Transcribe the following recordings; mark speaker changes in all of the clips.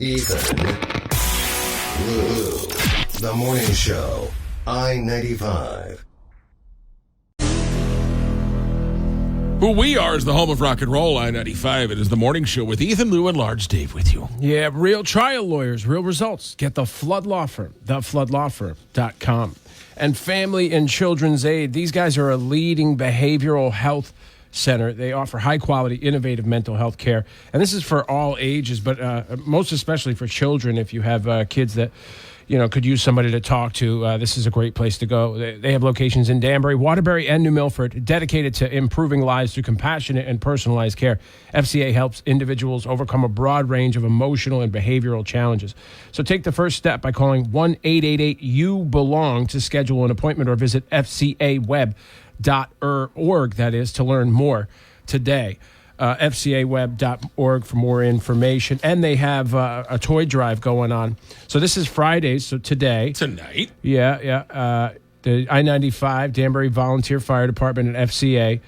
Speaker 1: Ethan, Lou, The Morning Show, I-95.
Speaker 2: Who we are is the home of rock and roll, I-95. It is the morning show with Ethan, Lou, and Large Dave with you.
Speaker 3: Yeah, real trial lawyers, real results. Get the Flood Law Firm, thefloodlawfirm.com. And Family and Children's Aid. These guys are a leading behavioral health center. They offer high-quality, innovative mental health care. And this is for all ages, but most especially for children. If you have kids that could use somebody to talk to, this is a great place to go. They have locations in Danbury, Waterbury, and New Milford, dedicated to improving lives through compassionate and personalized care. FCA helps individuals overcome a broad range of emotional and behavioral challenges. So take the first step by calling 1-888-YOU-BELONG to schedule an appointment or visit fcaweb.org, that is, to learn more today. FCAweb.org for more information. And they have a toy drive going on. So this is Friday, so today.
Speaker 2: Tonight?
Speaker 3: Yeah. The I-95 Danbury Volunteer Fire Department and FCA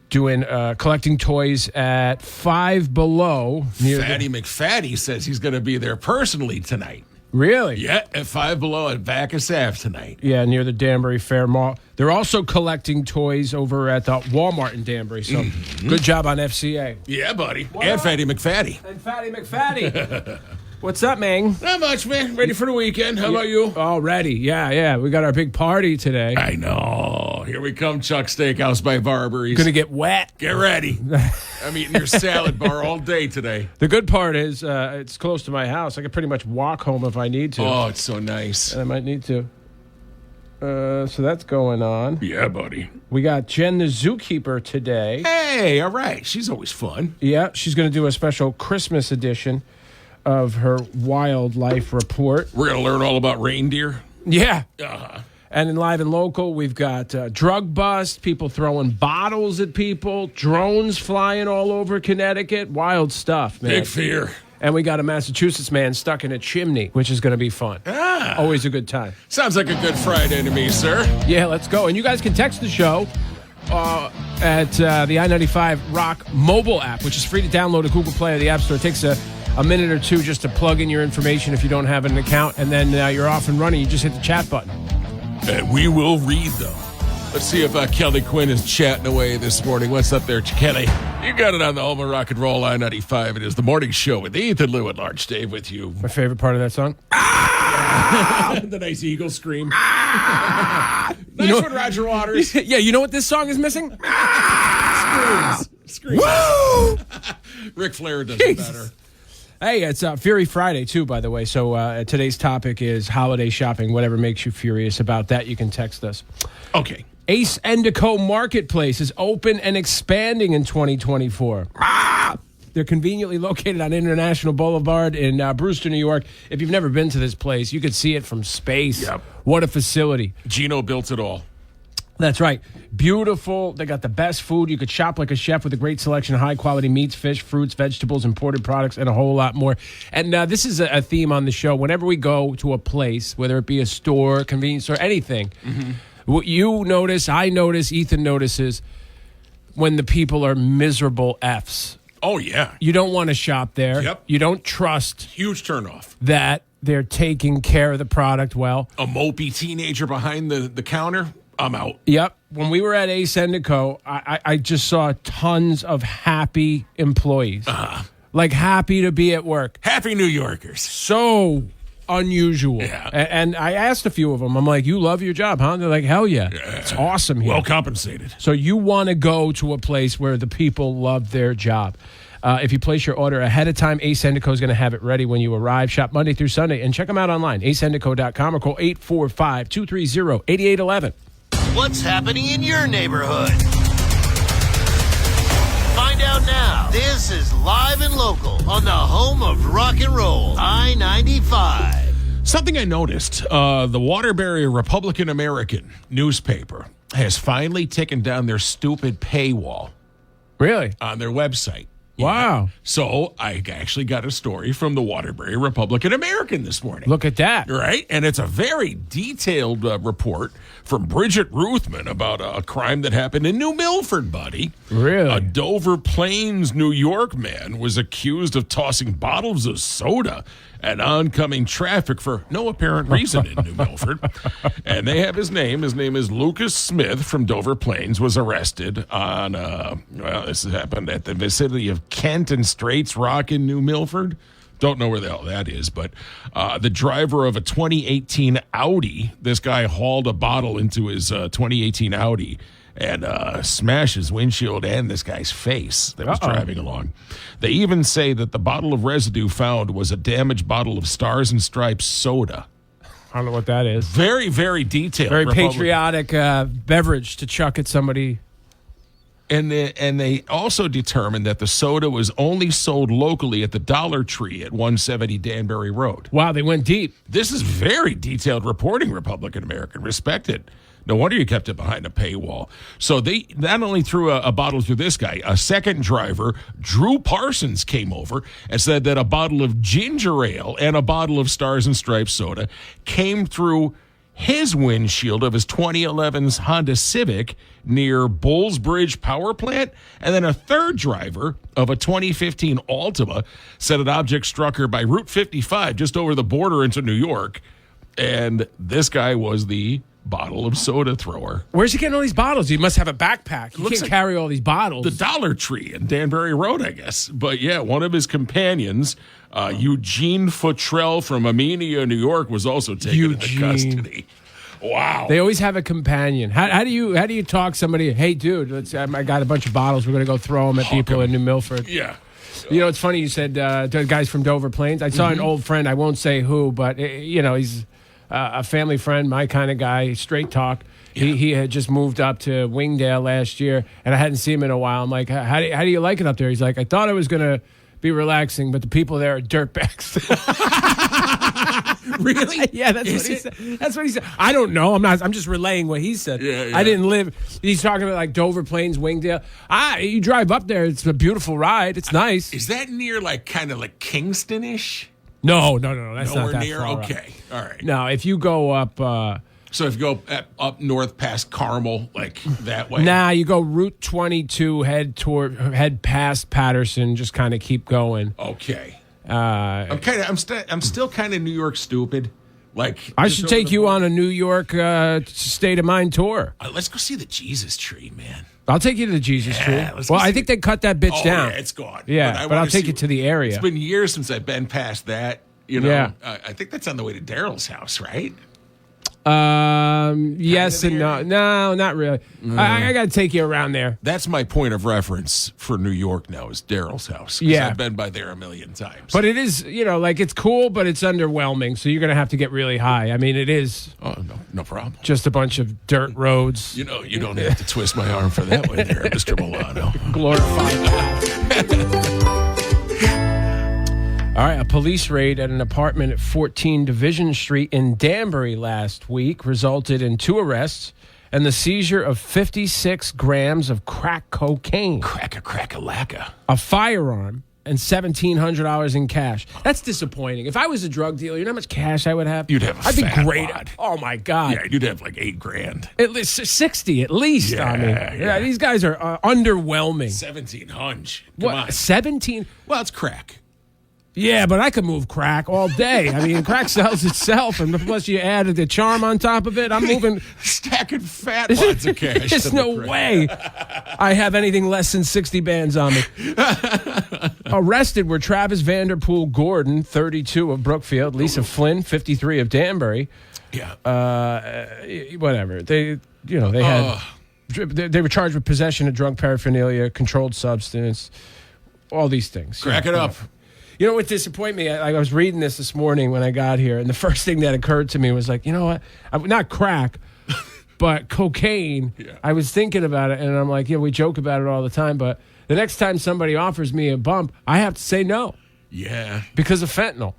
Speaker 3: doing collecting toys at Five Below.
Speaker 2: Fatty McFatty says he's going to be there personally tonight.
Speaker 3: Really?
Speaker 2: Yeah, at Five Below at Bacchus Ave tonight.
Speaker 3: Yeah, near the Danbury Fair Mall. They're also collecting toys over at the Walmart in Danbury, so good job on FCA.
Speaker 2: Yeah, buddy.
Speaker 3: What
Speaker 2: and
Speaker 3: up?
Speaker 2: Fatty McFatty.
Speaker 3: And Fatty McFatty. What's up, man?
Speaker 2: Not much, man. Ready for the weekend. How about you?
Speaker 3: All ready. Yeah. We got our big party today.
Speaker 2: I know. Here we come, Chuck Steakhouse by Barbary's.
Speaker 3: Gonna get wet.
Speaker 2: Get ready. I'm eating your salad bar all day today.
Speaker 3: The good part is it's close to my house. I can pretty much walk home if I need to.
Speaker 2: Oh, it's so nice.
Speaker 3: And I might need to. So that's going on.
Speaker 2: Yeah, buddy.
Speaker 3: We got Jen the Zookeeper today.
Speaker 2: Hey, all right. She's always fun.
Speaker 3: Yeah, she's going to do a special Christmas edition of her wildlife report.
Speaker 2: We're going to learn all about reindeer.
Speaker 3: Yeah.
Speaker 2: Uh-huh.
Speaker 3: And in Live and Local, we've got drug bust, people throwing bottles at people, drones flying all over Connecticut. Wild stuff, man.
Speaker 2: Big fear.
Speaker 3: And we got a Massachusetts man stuck in a chimney, which is going to be fun. Always a good time.
Speaker 2: Sounds like a good Friday to me, sir.
Speaker 3: Yeah, let's go. And you guys can text the show at the I-95 Rock mobile app, which is free to download at Google Play or the App Store. It takes a minute or two just to plug in your information if you don't have an account, and then you're off and running. You just hit the chat button.
Speaker 2: And we will read them. Let's see if Kelly Quinn is chatting away this morning. What's up there, Kelly? You got it on the home of rock and roll, I-95. It is the morning show with Ethan, Lou, and Large Dave with you.
Speaker 3: My favorite part of that song?
Speaker 2: The nice eagle scream. Nice one, Roger Waters.
Speaker 3: Yeah, you know what this song is missing?
Speaker 2: Screams.
Speaker 3: Woo!
Speaker 2: Ric Flair does it better.
Speaker 3: Hey, it's Fury Friday, too, by the way. So today's topic is holiday shopping. Whatever makes you furious about that, you can text us.
Speaker 2: Okay.
Speaker 3: Ace Endico Marketplace is open and expanding in 2024. They're conveniently located on International Boulevard in Brewster, New York. If you've never been to this place, you could see it from space.
Speaker 2: Yep.
Speaker 3: What a facility.
Speaker 2: Gino built it all.
Speaker 3: That's right. Beautiful. They got the best food. You could shop like a chef with a great selection of high-quality meats, fish, fruits, vegetables, imported products, and a whole lot more. And this is a theme on the show. Whenever we go to a place, whether it be a store, convenience store, anything, what you notice, I notice, Ethan notices, when the people are miserable Fs.
Speaker 2: Oh, yeah.
Speaker 3: You don't want to shop there.
Speaker 2: Yep.
Speaker 3: You don't trust
Speaker 2: Huge turnoff.
Speaker 3: that they're taking care of the product well.
Speaker 2: A mopey teenager behind the counter, I'm out.
Speaker 3: Yep. When we were at Ace Endico, I just saw tons of happy employees. Like happy to be at work.
Speaker 2: Happy New Yorkers.
Speaker 3: So unusual.
Speaker 2: Yeah.
Speaker 3: And I asked a few of them, I'm like, you love your job, huh? They're like, hell yeah. It's awesome here.
Speaker 2: Well compensated.
Speaker 3: So you want to go to a place where the people love their job. If you place your order ahead of time, Ace Endico is going to have it ready when you arrive. Shop Monday through Sunday and check them out online, aceendico.com, or call 845-230-8811.
Speaker 4: What's happening in your neighborhood? Find out now. This is Live and Local on the home of rock and roll, I-95.
Speaker 2: Something I noticed, the Waterbury Republican American newspaper has finally taken down their stupid paywall
Speaker 3: Really?
Speaker 2: on their website.
Speaker 3: Wow.
Speaker 2: So I actually got a story from the Waterbury Republican American this morning.
Speaker 3: Look at that.
Speaker 2: Right? And it's a very detailed report from Bridget Ruthman about a crime that happened in New Milford, buddy.
Speaker 3: Really?
Speaker 2: A Dover Plains, New York man was accused of tossing bottles of soda at oncoming traffic for no apparent reason in New Milford. And they have his name. His name is Lucas Smith from Dover Plains, was arrested on, this happened at the vicinity of Kent and Straits Rock in New Milford. Don't know where the hell that is, but the driver of a 2018 Audi, this guy hauled a bottle into his 2018 Audi and smashed his windshield and this guy's face that was driving along. They even say that the bottle of residue found was a damaged bottle of Stars and Stripes soda.
Speaker 3: I don't know what that is.
Speaker 2: Very, very detailed.
Speaker 3: Very patriotic beverage to chuck at somebody.
Speaker 2: And they also determined that the soda was only sold locally at the Dollar Tree at 170 Danbury Road.
Speaker 3: Wow, they went deep.
Speaker 2: This is very detailed reporting, Republican American. Respect it. No wonder you kept it behind a paywall. So they not only threw a bottle through this guy, a second driver, Drew Parsons, came over and said that a bottle of ginger ale and a bottle of Stars and Stripes soda came through his windshield of his 2011's Honda Civic near Bulls Bridge Power Plant. And then a third driver of a 2015 Altima said an object struck her by Route 55 just over the border into New York. And this guy was the bottle of soda thrower.
Speaker 3: Where's he getting all these bottles? He must have a backpack. He
Speaker 2: Looks
Speaker 3: can't
Speaker 2: like
Speaker 3: carry all these bottles.
Speaker 2: The Dollar Tree in Danbury Road, I guess. But yeah, one of his companions, Eugene Futrell from Amenia, New York, was also taken into custody. Wow.
Speaker 3: They always have a companion. How do you talk somebody, hey, dude, I got a bunch of bottles. We're going to go throw them at people in New Milford.
Speaker 2: Yeah.
Speaker 3: You know, it's funny you said the guys from Dover Plains. I saw an old friend. I won't say who, but, he's a family friend, my kind of guy, straight talk. Yeah. He had just moved up to Wingdale last year, and I hadn't seen him in a while. I'm like, how do you like it up there? He's like, I thought it was going to be relaxing, but the people there are dirtbags.
Speaker 2: Really?
Speaker 3: Yeah, that's what he said. That's what he said. I don't know. I'm just relaying what he said.
Speaker 2: Yeah.
Speaker 3: I didn't live. He's talking about like Dover Plains, Wingdale. You drive up there. It's a beautiful ride. It's nice.
Speaker 2: Is that near kind of like Kingston-ish?
Speaker 3: No. That's
Speaker 2: nowhere
Speaker 3: not that
Speaker 2: near.
Speaker 3: far
Speaker 2: Okay, all right.
Speaker 3: No, if you go up.
Speaker 2: So if you go up north past Carmel, like that way.
Speaker 3: Nah, you go Route 22, head past Patterson, just kind of keep going.
Speaker 2: Okay. I'm still kind of New York stupid. Like
Speaker 3: I should take you on a New York state of mind tour.
Speaker 2: Let's go see the Jesus tree, man.
Speaker 3: I'll take you to the Jesus tree. Well, I think they cut that bitch down.
Speaker 2: Yeah, it's gone.
Speaker 3: Yeah, but I'll take you to the area.
Speaker 2: It's been years since I've been past that.
Speaker 3: Yeah.
Speaker 2: I think that's on the way to Daryl's house, right?
Speaker 3: Yes and no. No, not really. I got to take you around there.
Speaker 2: That's my point of reference for New York now is Daryl's house.
Speaker 3: Yeah.
Speaker 2: I've been by there a million times.
Speaker 3: But it is, it's cool, but it's underwhelming. So you're going to have to get really high. I mean, it is.
Speaker 2: Oh, no problem.
Speaker 3: Just a bunch of dirt roads.
Speaker 2: You don't have to twist my arm for that one there, Mr. Milano.
Speaker 3: Glorified. All right, a police raid at an apartment at 14 Division Street in Danbury last week resulted in 2 arrests and the seizure of 56 grams of crack cocaine,
Speaker 2: Crack-a-lacka.
Speaker 3: a firearm, and $1,700 in cash. That's disappointing. If I was a drug dealer, you know how much cash I would have?
Speaker 2: You'd have a
Speaker 3: I'd be
Speaker 2: fat
Speaker 3: great.
Speaker 2: wad.
Speaker 3: Oh, my God.
Speaker 2: Yeah, you'd have like $8,000.
Speaker 3: At least 60, at least.
Speaker 2: Yeah,
Speaker 3: I mean,
Speaker 2: yeah.
Speaker 3: These guys are underwhelming.
Speaker 2: 1,700. Come
Speaker 3: What,
Speaker 2: on.
Speaker 3: 17?
Speaker 2: Well, it's crack.
Speaker 3: Yeah, but I could move crack all day. I mean, crack sells itself, and plus you added the charm on top of it. I'm moving.
Speaker 2: Stacking fat wads of cash.
Speaker 3: There's no way I have anything less than 60 bands on me. Arrested were Travis Vanderpool Gordon, 32 of Brookfield, Lisa Flynn, 53 of Danbury.
Speaker 2: Yeah.
Speaker 3: Whatever. They had. They were charged with possession of drug paraphernalia, controlled substance, all these things.
Speaker 2: Crack it up.
Speaker 3: You know what disappointed me? I was reading this morning when I got here, and the first thing that occurred to me was like, you know what? Not crack, but cocaine.
Speaker 2: Yeah.
Speaker 3: I was thinking about it, and I'm like, we joke about it all the time, but the next time somebody offers me a bump, I have to say no.
Speaker 2: Yeah.
Speaker 3: Because of fentanyl.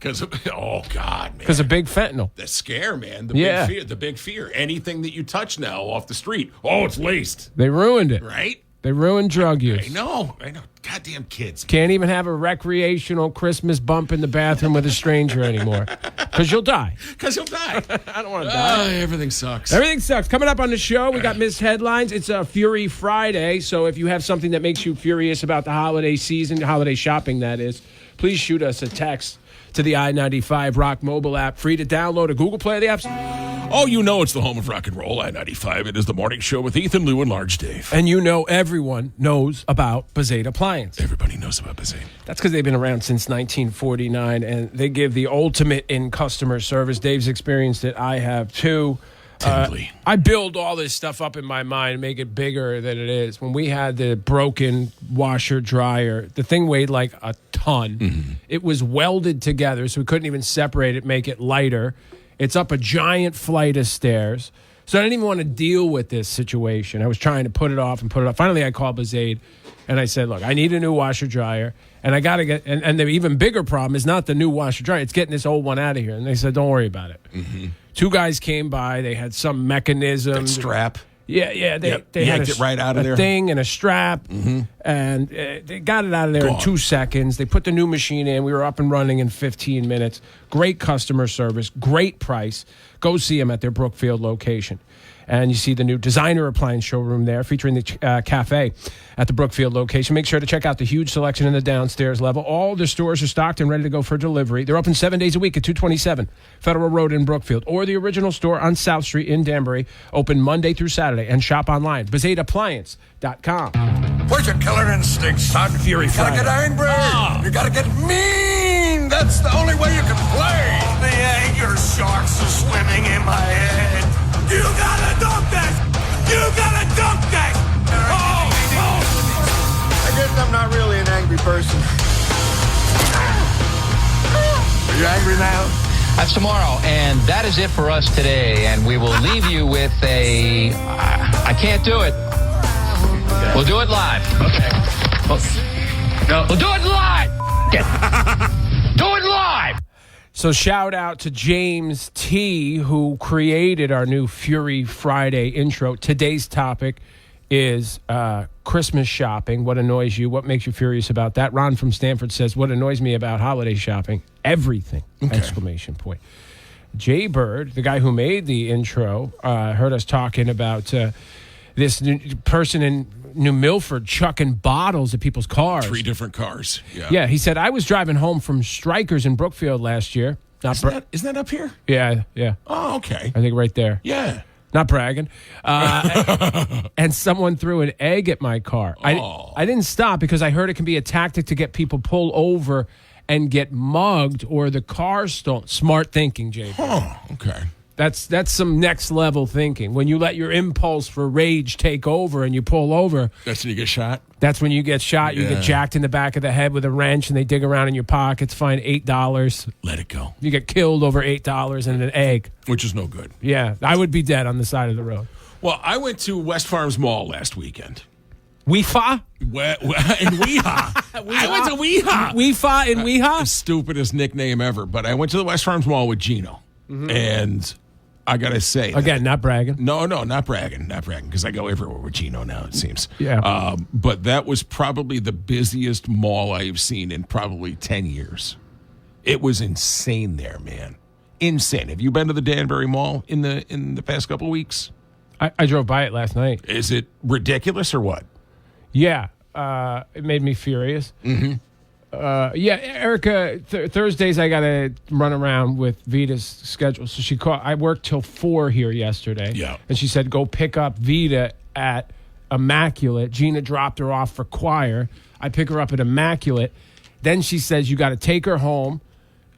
Speaker 2: Oh, God, man.
Speaker 3: Because of big fentanyl.
Speaker 2: The scare, man.
Speaker 3: Yeah.
Speaker 2: Big fear. The big fear. Anything that you touch now off the street, it's laced.
Speaker 3: They ruined it.
Speaker 2: Right?
Speaker 3: They ruin drug use.
Speaker 2: I know. Goddamn kids.
Speaker 3: Can't even have a recreational Christmas bump in the bathroom with a stranger anymore. Because you'll die.
Speaker 2: Because you'll die.
Speaker 3: I don't want to die.
Speaker 2: Everything sucks.
Speaker 3: Everything sucks. Coming up on the show, we got missed headlines. It's a Fury Friday, so if you have something that makes you furious about the holiday season, holiday shopping, that is, please shoot us a text to the I-95 Rock mobile app. Free to download at Google Play the apps.
Speaker 2: Oh, you know it's the home of rock and roll, I-95. It is the morning show with Ethan, Lou, and Large Dave.
Speaker 3: And you know everyone knows about Bazade Appliance.
Speaker 2: Everybody knows about Bazade.
Speaker 3: That's because they've been around since 1949, and they give the ultimate in customer service. Dave's experienced it. I have too. I build all this stuff up in my mind, make it bigger than it is. When we had the broken washer dryer, the thing weighed like a ton. Mm-hmm. It was welded together, so we couldn't even separate it, make it lighter. It's up a giant flight of stairs. So I didn't even want to deal with this situation. I was trying to put it off. Finally, I called Bazade, and I said, look, I need a new washer dryer, and I got to get, and the even bigger problem is not the new washer dryer. It's getting this old one out of here. And they said, don't worry about it. Mm-hmm. Two guys came by. They had some mechanism.
Speaker 2: That strap.
Speaker 3: Yeah. They had
Speaker 2: it right out of there.
Speaker 3: A thing and a strap, and they got it out of there in 2 seconds. They put the new machine in. We were up and running in 15 minutes. Great customer service, great price. Go see them at their Brookfield location. And you see the new designer appliance showroom there featuring the cafe at the Brookfield location. Make sure to check out the huge selection in the downstairs level. All their stores are stocked and ready to go for delivery. They're open 7 days a week at 227 Federal Road in Brookfield, or the original store on South Street in Danbury, open Monday through Saturday, and shop online. BazadeAppliance.com.
Speaker 5: Where's your killer instinct, son?
Speaker 3: Fury Friday.
Speaker 5: You gotta get angry. You gotta get mean. That's the only way you can play. The anger sharks are swimming in my head. You gotta dump that! You gotta dump that! Oh!
Speaker 6: I guess I'm not really an angry person.
Speaker 5: Are you angry now?
Speaker 7: That's tomorrow, and that is it for us today. And we will leave you with a... I can't do it. We'll do it live.
Speaker 2: Okay.
Speaker 7: No, we'll do it live! Do it live!
Speaker 3: So shout out to James T., who created our new Fury Friday intro. Today's topic is Christmas shopping. What annoys you? What makes you furious about that? Ron from Stanford says, what annoys me about holiday shopping? Everything! Okay. Exclamation point. Jay Bird, the guy who made the intro, heard us talking about this person in New Milford chucking bottles at people's cars.
Speaker 2: 3 different cars.
Speaker 3: Yeah, he said, I was driving home from Strikers in Brookfield last year.
Speaker 2: Isn't that up here?
Speaker 3: Yeah.
Speaker 2: Oh, okay.
Speaker 3: I think right there.
Speaker 2: Yeah.
Speaker 3: Not bragging. And someone threw an egg at my car. I didn't stop because I heard it can be a tactic to get people pulled over and get mugged or the car stolen. Smart thinking, Jay.
Speaker 2: Oh, okay.
Speaker 3: That's some next level thinking. When you let your impulse for rage take over and you pull over.
Speaker 2: That's when you get shot?
Speaker 3: That's when you get shot. You get jacked in the back of the head with a wrench and they dig around in your pockets, find $8.
Speaker 2: Let it go.
Speaker 3: You get killed over $8 and an egg.
Speaker 2: Which is no good.
Speaker 3: Yeah, I would be dead on the side of the road.
Speaker 2: Well, I went to West Farms Mall last weekend.
Speaker 3: Weefa?
Speaker 2: In Weehaw. I went to Weehaw.
Speaker 3: Weefa in Weehaw?
Speaker 2: Stupidest nickname ever. But I went to the West Farms Mall with Gino. Mm-hmm. And I got to say.
Speaker 3: Again, not bragging.
Speaker 2: No, not bragging. Not bragging, because I go everywhere with Gino now, it seems.
Speaker 3: Yeah.
Speaker 2: But that was probably the busiest mall I've seen in probably 10 years. It was insane there, man. Insane. Have you been to the Danbury Mall in the past couple of weeks?
Speaker 3: I drove by it last night.
Speaker 2: Is it ridiculous or what?
Speaker 3: Yeah. It made me furious. Mm-hmm. Erica, Thursdays I got to run around with Vita's schedule. So she called. I worked till 4 here yesterday.
Speaker 2: Yeah.
Speaker 3: And she said, go pick up Vita at Immaculate. Gina dropped her off for choir. I pick her up at Immaculate. Then she says, you got to take her home,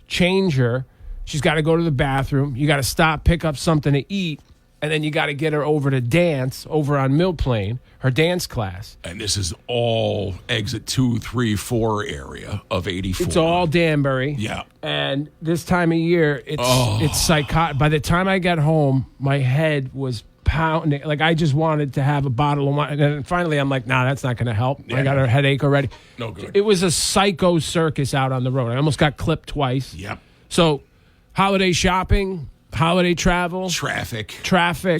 Speaker 3: change her. She's got to go to the bathroom. You got to stop, pick up something to eat. And then you got to get her over to dance over on Mill Plain, her dance class.
Speaker 2: And this is all exit 2, 3, 4 area of 84.
Speaker 3: It's all Danbury.
Speaker 2: Yeah.
Speaker 3: And this time of year, it's psychotic. By the time I got home, my head was pounding. Like, I just wanted to have a bottle of wine. And then finally, I'm like, nah, that's not going to help. Yeah. I got a headache already.
Speaker 2: No good.
Speaker 3: It was a psycho circus out on the road. I almost got clipped twice.
Speaker 2: Yep.
Speaker 3: So, holiday shopping, Holiday travel.
Speaker 2: Traffic.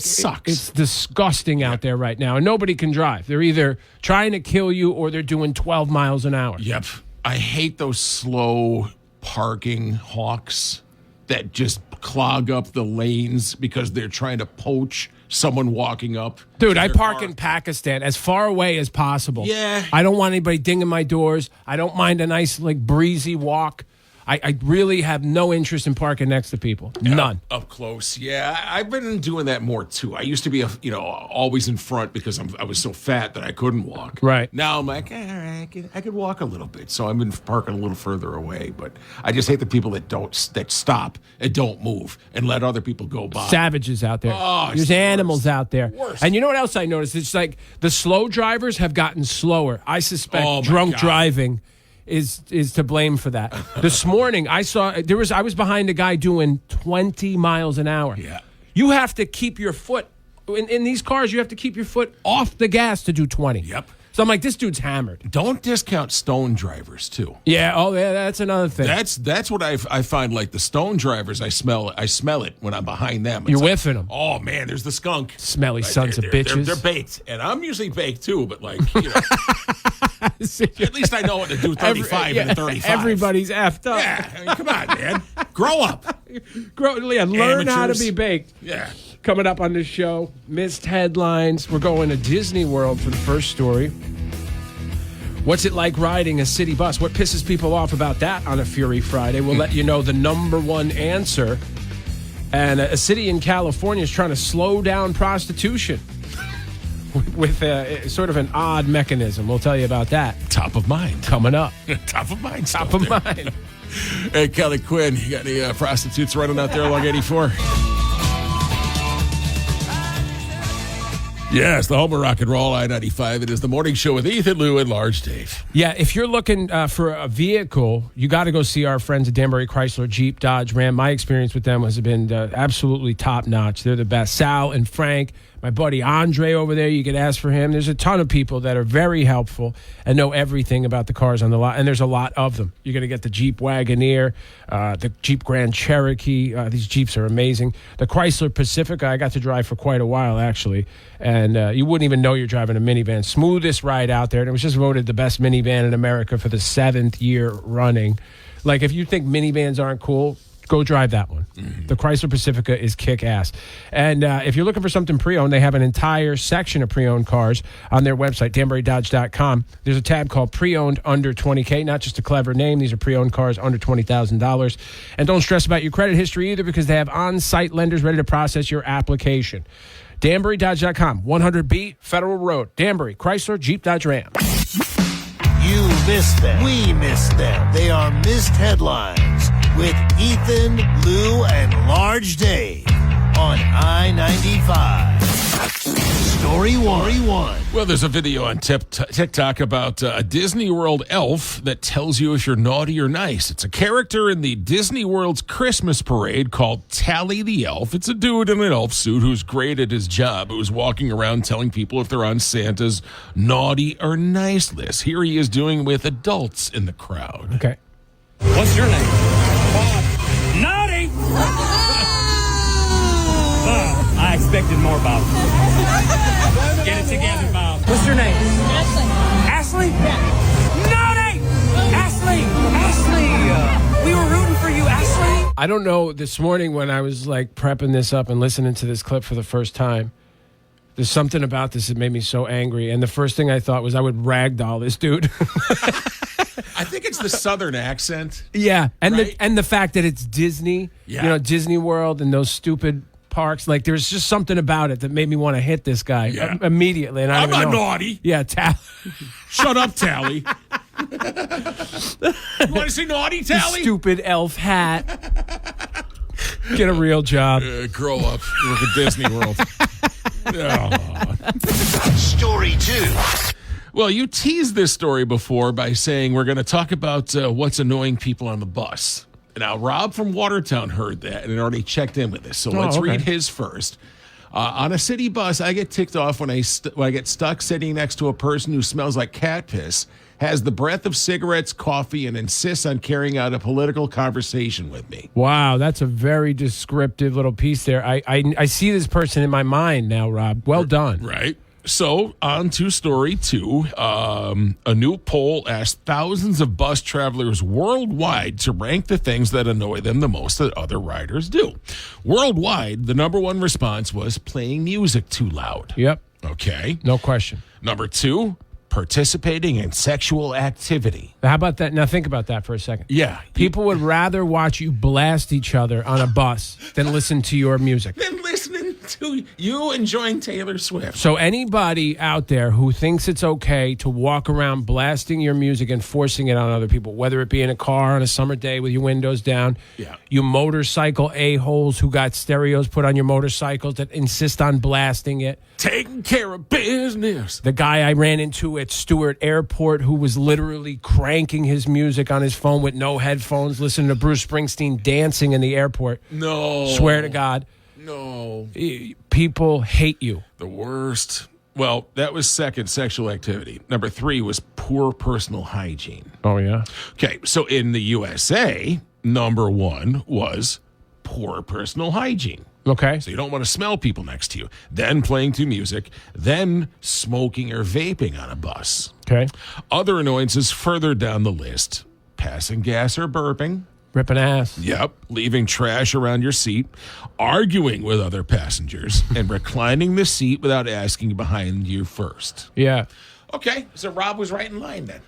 Speaker 3: Sucks. It's disgusting out there right now. And nobody can drive. They're either trying to kill you or they're doing 12 miles an hour.
Speaker 2: Yep. I hate those slow parking hawks that just clog up the lanes because they're trying to poach someone walking up.
Speaker 3: Dude, I park in Pakistan as far away as possible.
Speaker 2: Yeah.
Speaker 3: I don't want anybody dinging my doors. I don't mind a nice, breezy walk. I really have no interest in parking next to people. None.
Speaker 2: Up close. Yeah, I've been doing that more, too. I used to be, always in front because I was so fat that I couldn't walk.
Speaker 3: Right.
Speaker 2: Now I'm like, all right, I could walk a little bit. So I've been parking a little further away. But I just hate the people that stop and don't move and let other people go by.
Speaker 3: Savages out there.
Speaker 2: Oh,
Speaker 3: There's animals out there.
Speaker 2: Worst.
Speaker 3: And you know what else I noticed? It's like the slow drivers have gotten slower. I suspect drunk driving is to blame for that. This morning I was behind a guy doing 20 miles an hour.
Speaker 2: Yeah.
Speaker 3: You have to keep your foot in these cars, you have to keep your foot off the gas to do 20.
Speaker 2: Yep.
Speaker 3: So I'm like, this dude's hammered.
Speaker 2: Don't discount stone drivers too.
Speaker 3: Yeah, that's another thing.
Speaker 2: That's what I find, like the stone drivers, I smell it when I'm behind them.
Speaker 3: You're whiffing them.
Speaker 2: Oh man, there's the skunk.
Speaker 3: Smelly sons of bitches.
Speaker 2: They're baked. And I'm usually baked too, but at least I know what to do 35 and 35.
Speaker 3: Everybody's effed up.
Speaker 2: Yeah, I mean, come on, man. Grow up.
Speaker 3: Learn how to be baked.
Speaker 2: Yeah.
Speaker 3: Coming up on this show, missed headlines. We're going to Disney World for the first story. What's it like riding a city bus? What pisses people off about that on a Fury Friday? We'll let you know the number one answer. And a city in California is trying to slow down prostitution with sort of an odd mechanism. We'll tell you about that.
Speaker 2: Top of mind.
Speaker 3: Coming up.
Speaker 2: Top of mind.
Speaker 3: Top of mind.
Speaker 2: Hey, Kelly Quinn, you got any prostitutes running out there along 84? Yes, the home of rock and roll, I-95. It is the morning show with Ethan, Lou, and Large Dave.
Speaker 3: Yeah, if you're looking for a vehicle, you got to go see our friends at Danbury Chrysler, Jeep, Dodge, Ram. My experience with them has been absolutely top-notch. They're the best. Sal and Frank, my buddy Andre over there, you can ask for him. There's a ton of people that are very helpful and know everything about the cars on the lot, and there's a lot of them. You're going to get the Jeep Wagoneer, the Jeep Grand Cherokee. These Jeeps are amazing. The Chrysler Pacifica, I got to drive for quite a while, actually, and you wouldn't even know you're driving a minivan. Smoothest ride out there, and it was just voted the best minivan in America for the 7th year running. Like, if you think minivans aren't cool, go drive that one. Mm-hmm. The Chrysler Pacifica is kick-ass. And if you're looking for something pre-owned, they have an entire section of pre-owned cars on their website, DanburyDodge.com. There's a tab called Pre-Owned Under 20K, not just a clever name. These are pre-owned cars under $20,000. And don't stress about your credit history either, because they have on-site lenders ready to process your application. DanburyDodge.com, 100B Federal Road. Danbury, Chrysler, Jeep, Dodge, Ram.
Speaker 4: You missed them. We missed them. They are missed headlines with Ethan, Lou, and Large Dave on I-95. Story one.
Speaker 2: Well, there's a video on TikTok about a Disney World elf that tells you if you're naughty or nice. It's a character in the Disney World's Christmas parade called Tally the Elf. It's a dude in an elf suit who's great at his job, who's walking around telling people if they're on Santa's naughty or nice list. Here he is doing with adults in the crowd.
Speaker 3: Okay.
Speaker 8: What's your name? Bob. Naughty! I expected more, Bob. Get it together, Bob. What's your name? Ashley. Ashley? Yeah. Naughty! Ashley! We were rooting for you, Ashley.
Speaker 3: I don't know, this morning when I was prepping this up and listening to this clip for the first time, there's something about this that made me so angry. And the first thing I thought was I would ragdoll this dude.
Speaker 2: I think it's the Southern accent.
Speaker 3: Yeah, and
Speaker 2: right?
Speaker 3: the fact that it's Disney, Disney World and those stupid parks. There's just something about it that made me want to hit this guy immediately. And
Speaker 2: I'm not naughty.
Speaker 3: Yeah,
Speaker 2: Shut up, Tally. You want to say naughty, Tally?
Speaker 3: Stupid elf hat. Get a real job.
Speaker 2: Grow up. Work at Disney World.
Speaker 4: Story 2.
Speaker 2: Well, you teased this story before by saying we're going to talk about what's annoying people on the bus. Now, Rob from Watertown heard that and already checked in with this. So let's read his first. On a city bus, I get ticked off when I get stuck sitting next to a person who smells like cat piss has the breath of cigarettes, coffee, and insists on carrying out a political conversation with me.
Speaker 3: Wow, that's a very descriptive little piece there. I see this person in my mind now, Rob. Well done.
Speaker 2: Right. So, on to story 2. A new poll asked thousands of bus travelers worldwide to rank the things that annoy them the most that other riders do. Worldwide, the number 1 response was playing music too loud.
Speaker 3: Yep.
Speaker 2: Okay.
Speaker 3: No question.
Speaker 2: Number 2, participating in sexual activity.
Speaker 3: How about that? Now think about that for a second.
Speaker 2: Yeah.
Speaker 3: People would rather watch you blast each other on a bus than listen to your music.
Speaker 2: Then listening to you enjoying Taylor Swift.
Speaker 3: So anybody out there who thinks it's okay to walk around blasting your music and forcing it on other people, whether it be in a car on a summer day with your windows down, you motorcycle a-holes who got stereos put on your motorcycles that insist on blasting it.
Speaker 2: Taking care of business.
Speaker 3: The guy I ran into at Stewart Airport who was literally cranking his music on his phone with no headphones, listening to Bruce Springsteen dancing in the airport.
Speaker 2: No.
Speaker 3: Swear to God.
Speaker 2: No.
Speaker 3: People hate you.
Speaker 2: The worst. Well, that was second, sexual activity. Number 3 was poor personal hygiene.
Speaker 3: Oh, yeah?
Speaker 2: Okay, so in the USA, number 1 was poor personal hygiene.
Speaker 3: Okay.
Speaker 2: So you don't want to smell people next to you. Then playing to music. Then smoking or vaping on a bus.
Speaker 3: Okay.
Speaker 2: Other annoyances further down the list. Passing gas or burping.
Speaker 3: Ripping ass.
Speaker 2: Yep. Leaving trash around your seat. Arguing with other passengers. And reclining the seat without asking behind you first.
Speaker 3: Yeah.
Speaker 2: Okay. So Rob was right in line then.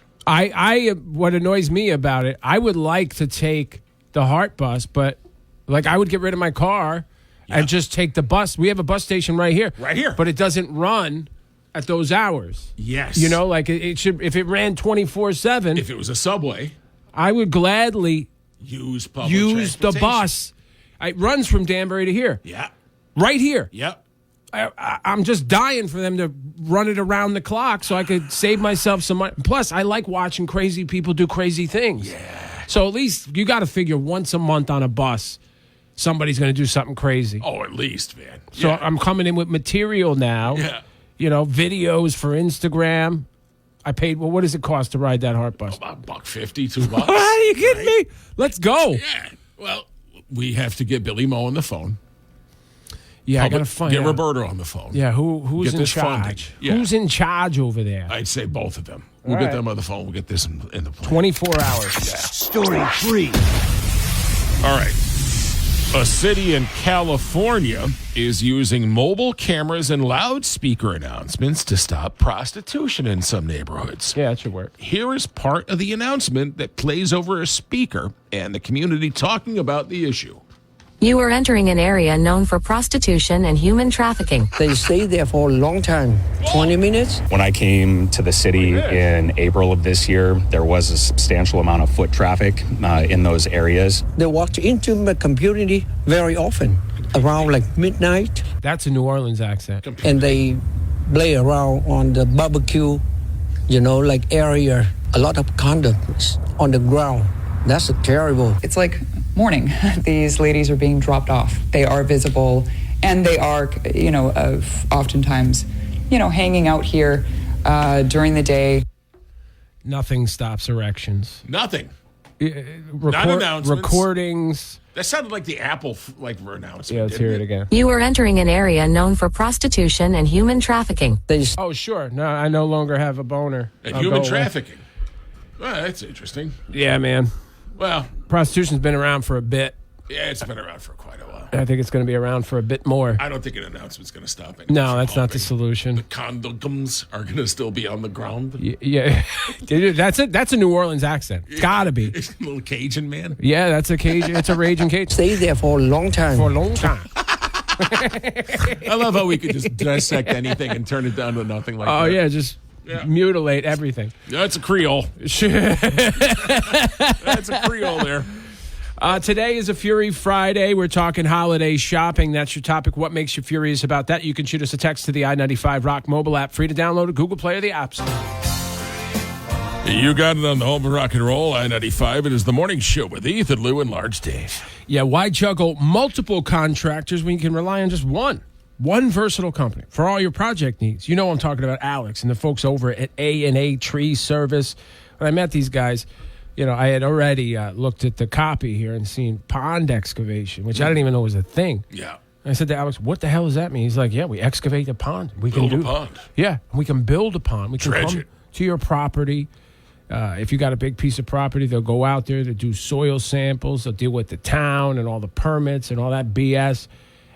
Speaker 3: What annoys me about it, I would like to take the Heart bus, but like I would get rid of my car and just take the bus. We have a bus station right here.
Speaker 2: Right here.
Speaker 3: But it doesn't run at those hours.
Speaker 2: Yes.
Speaker 3: You know, like it should, if it ran 24/7.
Speaker 2: If it was a subway,
Speaker 3: I would gladly
Speaker 2: use public
Speaker 3: use the
Speaker 2: transportation.
Speaker 3: bus. It runs from Danbury to here.
Speaker 2: Yeah.
Speaker 3: Right here.
Speaker 2: Yep.
Speaker 3: I'm just dying for them to run it around the clock so I could save myself some money. Plus, I like watching crazy people do crazy things.
Speaker 2: Yeah.
Speaker 3: So at least you got to figure once a month on a bus, somebody's going to do something crazy.
Speaker 2: Oh, at least, man.
Speaker 3: So
Speaker 2: Yeah.
Speaker 3: I'm coming in with material now.
Speaker 2: Yeah.
Speaker 3: You know, videos for Instagram. I paid, well, what does it cost to ride that Heart bus?
Speaker 2: About $1.50, $2.
Speaker 3: Are you kidding me? Let's go.
Speaker 2: Yeah. Well, we have to get Billy Moe on the phone.
Speaker 3: Yeah, I got to find
Speaker 2: Get
Speaker 3: out.
Speaker 2: Roberto on the phone.
Speaker 3: Yeah, who's
Speaker 2: Get
Speaker 3: in
Speaker 2: this
Speaker 3: charge?
Speaker 2: funding. Yeah.
Speaker 3: Who's in charge over there?
Speaker 2: I'd say both of them. We'll
Speaker 3: All
Speaker 2: get
Speaker 3: right.
Speaker 2: them on the phone. We'll get this in the plan.
Speaker 3: 24 hours.
Speaker 4: Story 3.
Speaker 2: All right. A city in California is using mobile cameras and loudspeaker announcements to stop prostitution in some neighborhoods.
Speaker 3: Yeah, that should work.
Speaker 2: Here is part of the announcement that plays over a speaker and the community talking about the issue.
Speaker 9: You are entering an area known for prostitution and human trafficking.
Speaker 10: They stay there for a long time, 20 minutes.
Speaker 11: When I came to the city in April of this year, there was a substantial amount of foot traffic in those areas.
Speaker 10: They walk into my community very often, around like midnight,
Speaker 3: That's a New Orleans accent.
Speaker 10: and they play around on the barbecue, like area, a lot of condoms on the ground. That's terrible.
Speaker 12: It's like morning. These ladies are being dropped off. They are visible, and they are, oftentimes, hanging out here during the day.
Speaker 3: Nothing stops erections.
Speaker 2: Nothing. Not announcements.
Speaker 3: Recordings.
Speaker 2: That sounded like the Apple announcement.
Speaker 3: Yeah, let's hear it again.
Speaker 9: You are entering an area known for prostitution and human trafficking.
Speaker 3: Oh, sure. No, I no longer have a boner.
Speaker 2: And
Speaker 3: I'll
Speaker 2: human
Speaker 3: go away.
Speaker 2: trafficking. Well, that's interesting.
Speaker 3: Yeah, man.
Speaker 2: Well,
Speaker 3: Prostitution's been around for a bit.
Speaker 2: yeah, it's been around for quite a while.
Speaker 3: I think it's going to be around for a bit more.
Speaker 2: I don't think an announcement's going to stop it.
Speaker 3: No, that's not the solution.
Speaker 2: The condoms are going to still be on the ground.
Speaker 3: Yeah, Dude, that's it. That's a New Orleans accent. It's got to be.
Speaker 2: A little Cajun man.
Speaker 3: Yeah, that's a Cajun. It's a raging Cajun.
Speaker 10: Stay there for a long time.
Speaker 3: For a long time.
Speaker 2: I love how we could just dissect anything and turn it down to nothing like that.
Speaker 3: Oh, yeah, just
Speaker 2: Yeah.
Speaker 3: mutilate everything.
Speaker 2: That's a Creole. That's a Creole there.
Speaker 3: Today is a Fury Friday. We're talking holiday shopping. That's your topic. What makes you furious about that? You can shoot us a text to the I-95 Rock mobile app. Free to download at Google Play or the App Store.
Speaker 2: You got it on the home of rock and roll, I-95. It is the morning show with Ethan, Lou, and Large Dave.
Speaker 3: Yeah, why juggle multiple contractors when you can rely on just one? One versatile company for all your project needs. You know I'm talking about Alex and the folks over at A&A Tree Service. When I met these guys, I had already looked at the copy here and seen pond excavation, which I didn't even know was a thing.
Speaker 2: Yeah.
Speaker 3: I said to Alex, what the hell does that mean? He's like, yeah, we excavate a pond. We
Speaker 2: Build
Speaker 3: can
Speaker 2: a pond.
Speaker 3: Yeah, we can build a pond. We can
Speaker 2: Dredge
Speaker 3: come
Speaker 2: it.
Speaker 3: to your property. If you got a big piece of property, they'll go out there to do soil samples. They'll deal with the town and all the permits and all that BS.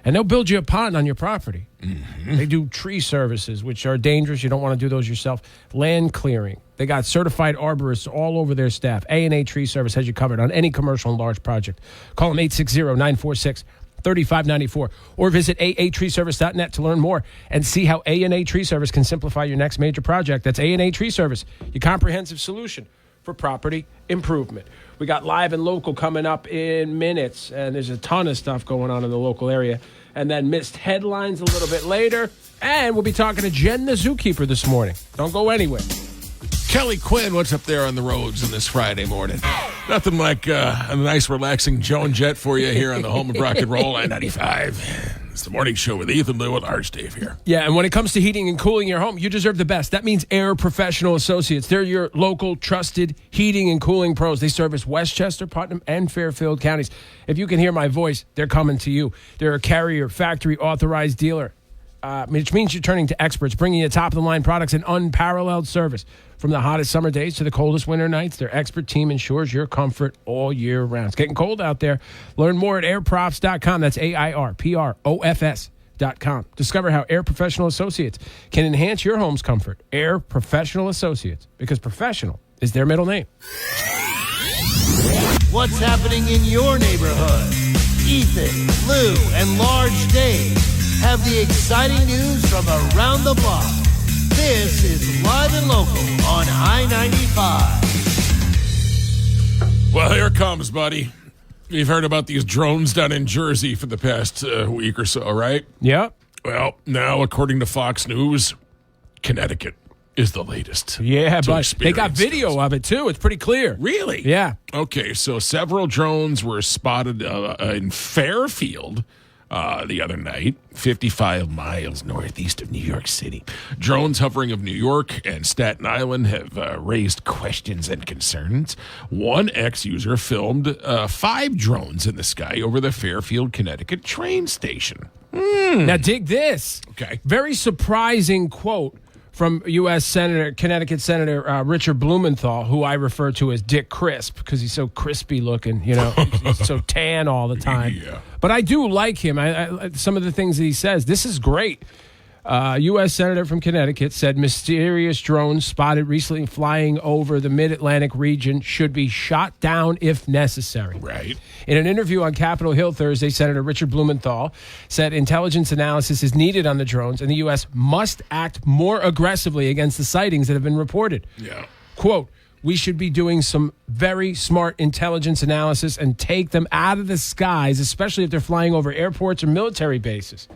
Speaker 3: And they'll build you a pond on your property. Mm-hmm. They do tree services, which are dangerous. You don't want to do those yourself. Land clearing. They got certified arborists all over their staff. A&A Tree Service has you covered on any commercial and large project. Call them 860-946-3594 or visit aatreeservice.net to learn more and see how A&A Tree Service can simplify your next major project. That's A&A Tree Service, your comprehensive solution for property improvement. We got live and local coming up in minutes, and there's a ton of stuff going on in the local area. And then missed headlines a little bit later. And we'll be talking to Jen the Zookeeper this morning. Don't go anywhere.
Speaker 2: Kelly Quinn, what's up there on the roads on this Friday morning? Nothing like a nice, relaxing Joan Jett for you here on the home of rock and roll, I-95. It's the morning show with Ethan, Lou, and Large Dave here.
Speaker 3: Yeah, and when it comes to heating and cooling your home, you deserve the best. That means Air Professional Associates. They're your local, trusted heating and cooling pros. They service Westchester, Putnam, and Fairfield counties. If you can hear my voice, they're coming to you. They're a carrier, factory-authorized dealer, which means you're turning to experts, bringing you top-of-the-line products and unparalleled service. From the hottest summer days to the coldest winter nights, their expert team ensures your comfort all year round. It's getting cold out there. Learn more at airprofs.com. That's AIRPROFS.com. Discover how Air Professional Associates can enhance your home's comfort. Air Professional Associates, because professional is their middle name.
Speaker 4: What's happening in your neighborhood? Ethan, Lou, and Large Dave have the exciting news from around the block. This is Live and Local on I-95.
Speaker 2: Well, here it comes, buddy. You've heard about these drones down in Jersey for the past week or so, right?
Speaker 3: Yep.
Speaker 2: Well, now, according to Fox News, Connecticut is the latest.
Speaker 3: Yeah, but they got video of it, too. It's pretty clear.
Speaker 2: Really?
Speaker 3: Yeah.
Speaker 2: Okay, so several drones were spotted in Fairfield the other night, 55 miles northeast of New York City. Drones hovering of New York and Staten Island have raised questions and concerns. One ex-user filmed 5 drones in the sky over the Fairfield, Connecticut train station.
Speaker 3: Now, dig this.
Speaker 2: Okay.
Speaker 3: Very surprising quote from U.S. Connecticut Senator Richard Blumenthal, who I refer to as Dick Crisp because he's so crispy looking, he's so tan all the time.
Speaker 2: Yeah.
Speaker 3: But I do like him. I some of the things that he says. This is great. U.S. Senator from Connecticut said mysterious drones spotted recently flying over the mid-Atlantic region should be shot down if necessary.
Speaker 2: Right.
Speaker 3: In an interview on Capitol Hill Thursday, Senator Richard Blumenthal said intelligence analysis is needed on the drones, and the U.S. must act more aggressively against the sightings that have been reported.
Speaker 2: Yeah.
Speaker 3: Quote, we should be doing some very smart intelligence analysis and take them out of the skies, especially if they're flying over airports or military bases.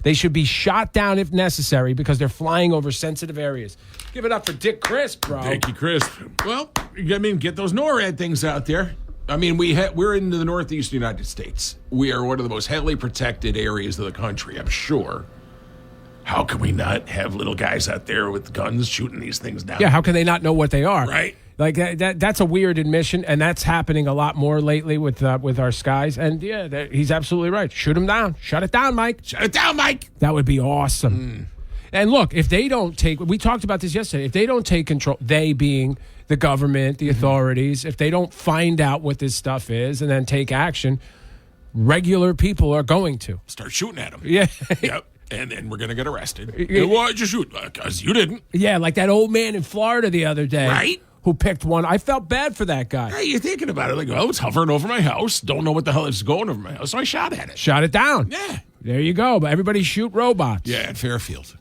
Speaker 3: They should be shot down if necessary because they're flying over sensitive areas. Give it up for Dick Crisp, bro.
Speaker 2: Dickie Crisp. Well, get those NORAD things out there. I mean, we're in the northeast United States. We are one of the most heavily protected areas of the country, I'm sure. How can we not have little guys out there with guns shooting these things down?
Speaker 3: Yeah, how can they not know what they are?
Speaker 2: Right.
Speaker 3: Like that's a weird admission, and that's happening a lot more lately with our skies. And yeah, he's absolutely right. Shoot them down. Shut it down, Mike.
Speaker 2: Shut it down, Mike.
Speaker 3: That would be awesome. And look, if they don't we talked about this yesterday, if they don't take control, they being the government, the authorities, if they don't find out what this stuff is and then take action, regular people are going to
Speaker 2: start shooting at them.
Speaker 3: Yeah.
Speaker 2: Yep. And then we're going to get arrested. Why'd you shoot? Because you didn't.
Speaker 3: Yeah, like that old man in Florida the other day.
Speaker 2: Right.
Speaker 3: Who picked one. I felt bad for that guy.
Speaker 2: Hey, you're thinking about it. Like, it's hovering over my house. Don't know what the hell is going over my house. So I shot at it.
Speaker 3: Shot it down.
Speaker 2: Yeah.
Speaker 3: There you go. But everybody shoot robots.
Speaker 2: Yeah, at Fairfield.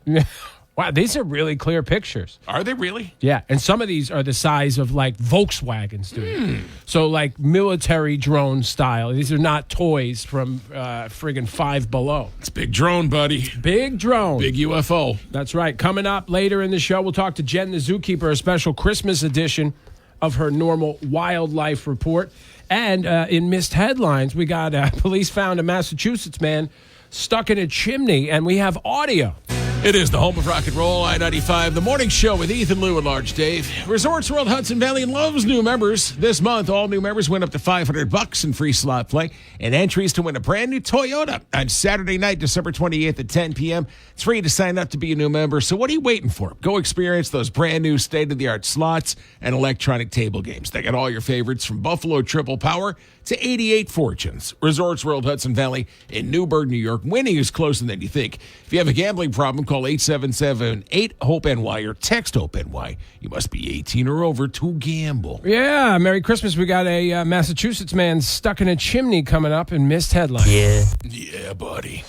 Speaker 3: Wow, these are really clear pictures.
Speaker 2: Are they really?
Speaker 3: Yeah, and some of these are the size of like Volkswagens, dude. So like military drone style. These are not toys from friggin' Five Below.
Speaker 2: It's big drone, buddy.
Speaker 3: Big drone.
Speaker 2: Big UFO.
Speaker 3: That's right. Coming up later in the show, we'll talk to Jen the Zookeeper, a special Christmas edition of her normal wildlife report. And in missed headlines, we got police found a Massachusetts man stuck in a chimney, and we have audio.
Speaker 2: It is the home of rock and roll, I-95, the morning show with Ethan, Lou, and Large Dave. Resorts World Hudson Valley loves new members. This month, all new members went up to $500 in free slot play and entries to win a brand new Toyota on Saturday night, December 28th at 10 p.m. It's free to sign up to be a new member, so what are you waiting for? Go experience those brand new state-of-the-art slots and electronic table games. They got all your favorites from Buffalo Triple Power to 88 Fortunes. Resorts World Hudson Valley in Newburgh, New York. Winning is closer than you think. If you have a gambling problem, call 877-8-HOPE-NY or text HOPE-NY. You must be 18 or over to gamble.
Speaker 3: Yeah, Merry Christmas. We got a Massachusetts man stuck in a chimney coming up and missed headline.
Speaker 2: Yeah, buddy.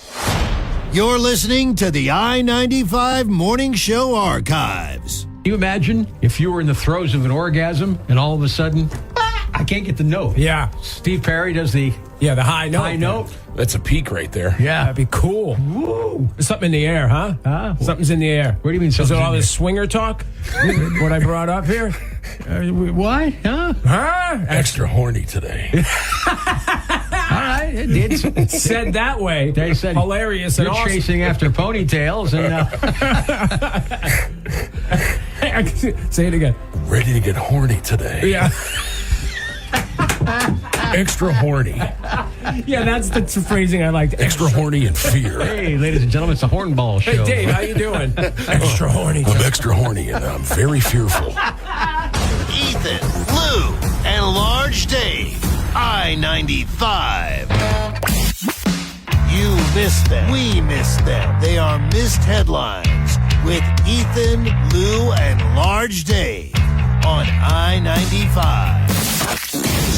Speaker 4: You're listening to the I-95 Morning Show Archives.
Speaker 13: Can you imagine if you were in the throes of an orgasm and all of a sudden, I can't get the note?
Speaker 3: Yeah.
Speaker 13: Steve Perry does the
Speaker 3: high note.
Speaker 13: High note.
Speaker 2: That's a peak right there.
Speaker 13: Yeah.
Speaker 3: That'd be cool.
Speaker 13: Woo.
Speaker 3: There's something in the air, huh? Something's in the air.
Speaker 13: What do you mean
Speaker 3: Is
Speaker 13: something's
Speaker 3: it all
Speaker 13: in
Speaker 3: this swinger talk? What I brought up here?
Speaker 13: What? Huh?
Speaker 2: Extra horny today.
Speaker 13: All right, it did.
Speaker 3: Said that way.
Speaker 13: They said
Speaker 3: hilarious and
Speaker 13: you're
Speaker 3: awesome.
Speaker 13: chasing after ponytails and
Speaker 3: Say it again.
Speaker 2: Ready to get horny today.
Speaker 3: Yeah.
Speaker 2: Extra horny.
Speaker 3: Yeah, that's the phrasing I liked.
Speaker 2: Extra horny and fear.
Speaker 13: Hey, ladies and gentlemen, it's a hornball show.
Speaker 3: Hey, Dave, how you doing? Extra horny.
Speaker 2: I'm extra horny and I'm very fearful.
Speaker 4: Ethan, Lou, and Large Dave. I-95. You missed them. We missed them. They are missed headlines with Ethan, Lou, and Large Dave on I-95.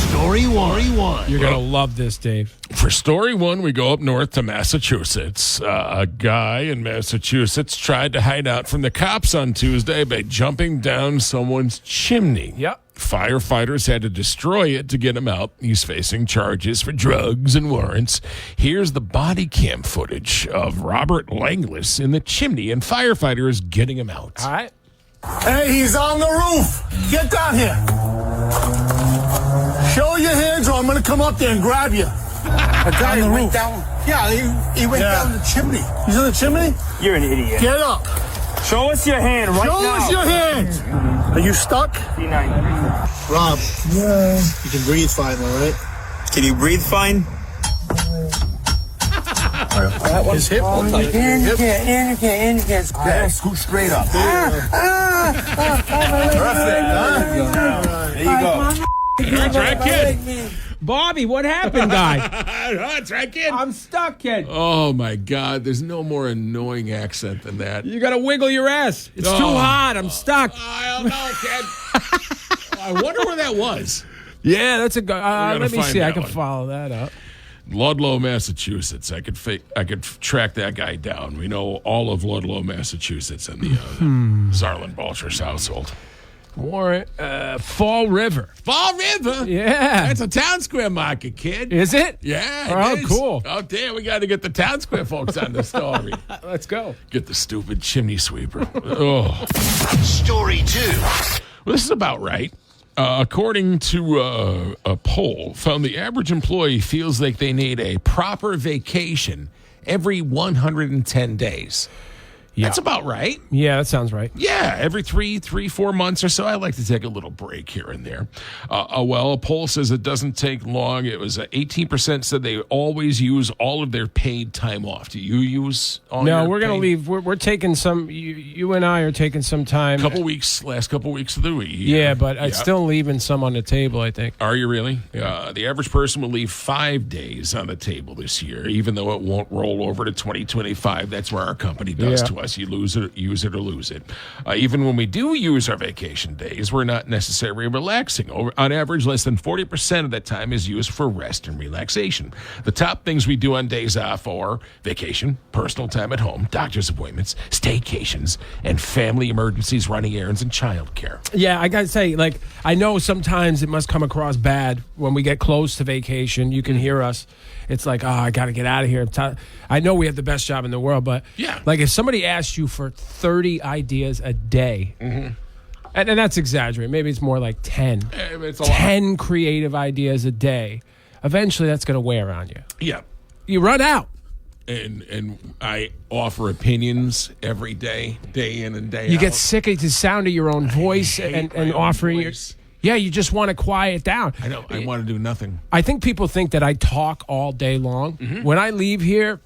Speaker 4: Story one.
Speaker 3: You're going to love this, Dave.
Speaker 2: For story one, we go up north to Massachusetts. A guy in Massachusetts tried to hide out from the cops on Tuesday by jumping down someone's chimney.
Speaker 3: Yep.
Speaker 2: Firefighters had to destroy it to get him out. He's facing charges for drugs and warrants. Here's the body cam footage of Robert Langlis in the chimney, and firefighters getting him out.
Speaker 3: All right.
Speaker 6: Hey, he's on the roof. Get down here. Show your hands or I'm going to come up there and grab you. On the roof. Yeah, he went down the chimney. He's in the chimney?
Speaker 8: You're an idiot.
Speaker 6: Get up.
Speaker 8: Show us your hand right now.
Speaker 6: Show us your hands. Are you stuck? Rob. Yeah. You can breathe fine, all right?
Speaker 8: Can you breathe fine?
Speaker 6: His hip.
Speaker 8: Yeah, scoot straight up.
Speaker 6: Perfect, huh?
Speaker 8: There you go.
Speaker 2: That's right, kid.
Speaker 3: Bobby, what happened, guy?
Speaker 2: That's right, kid.
Speaker 3: I'm stuck, kid.
Speaker 2: Oh, my God. There's no more annoying accent than that.
Speaker 3: You got to wiggle your ass. It's too hot. I'm stuck.
Speaker 2: I don't know, kid. I wonder where that was.
Speaker 3: Yeah, that's a good. Let me see. I can
Speaker 2: one.
Speaker 3: follow that up.
Speaker 2: Ludlow, Massachusetts. I could track that guy down. We know all of Ludlow, Massachusetts, and the Zarland Balchers household.
Speaker 3: Warren, Fall River.
Speaker 2: Fall River?
Speaker 3: Yeah.
Speaker 2: That's a town square market, kid.
Speaker 3: Is it?
Speaker 2: Yeah.
Speaker 3: Oh, cool.
Speaker 2: Oh, damn. We got to get the town square folks on the story.
Speaker 3: Let's go.
Speaker 2: Get the stupid chimney sweeper. Oh.
Speaker 4: Story two.
Speaker 2: Well, this is about right. According to a poll, found the average employee feels like they need a proper vacation every 110 days. Yeah. That's about right.
Speaker 3: Yeah, that sounds right.
Speaker 2: Yeah, every 4 months or so, I like to take a little break here and there. A poll says it doesn't take long. It was 18% said they always use all of their paid time off. Do you use all your
Speaker 3: No, we're going to
Speaker 2: paid?
Speaker 3: leave. We're taking some, you and I are taking some time.
Speaker 2: Last couple weeks of the week.
Speaker 3: Yeah, but I'm still leaving some on the table, I think.
Speaker 2: Are you really? The average person will leave 5 days on the table this year, even though it won't roll over to 2025. That's where our company does to us. You use it or lose it. Even when we do use our vacation days, we're not necessarily relaxing. On average, less than 40% of that time is used for rest and relaxation. The top things we do on days off are vacation, personal time at home, doctor's appointments, staycations, and family emergencies, running errands, and childcare.
Speaker 3: Yeah, I got to say, I know sometimes it must come across bad when we get close to vacation. You can hear us. It's like, I got to get out of here. I know we have the best job in the world, but if somebody asked you for 30 ideas a day, and that's exaggerating. Maybe it's more like 10.
Speaker 2: It's a
Speaker 3: 10
Speaker 2: lot.
Speaker 3: creative ideas a day. Eventually, that's going to wear on you.
Speaker 2: Yeah.
Speaker 3: You run out.
Speaker 2: and I offer opinions every day, day in and day out.
Speaker 3: You get sick of the sound of your own voice and offering
Speaker 2: voice.
Speaker 3: Yeah, you just want to quiet down.
Speaker 2: I know. I want to do nothing.
Speaker 3: I think people think that I talk all day long.
Speaker 2: Mm-hmm.
Speaker 3: When I leave here,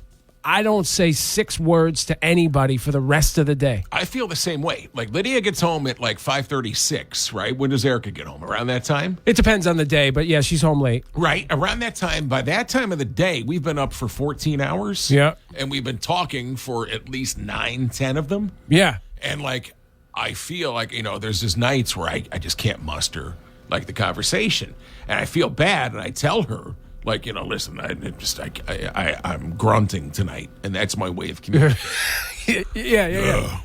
Speaker 3: I don't say 6 words to anybody for the rest of the day.
Speaker 2: I feel the same way. Like Lydia gets home at like 5:36, right? When does Erica get home? Around that time?
Speaker 3: It depends on the day, but yeah, she's home late.
Speaker 2: Right. Around that time, by that time of the day, we've been up for 14 hours.
Speaker 3: Yeah.
Speaker 2: And we've been talking for at least 9, 10 of them.
Speaker 3: Yeah.
Speaker 2: And like, I feel like, there's just nights where I just can't muster like the conversation. And I feel bad. And I tell her, like, listen, I'm grunting tonight. And that's my way of communicating.
Speaker 3: Yeah.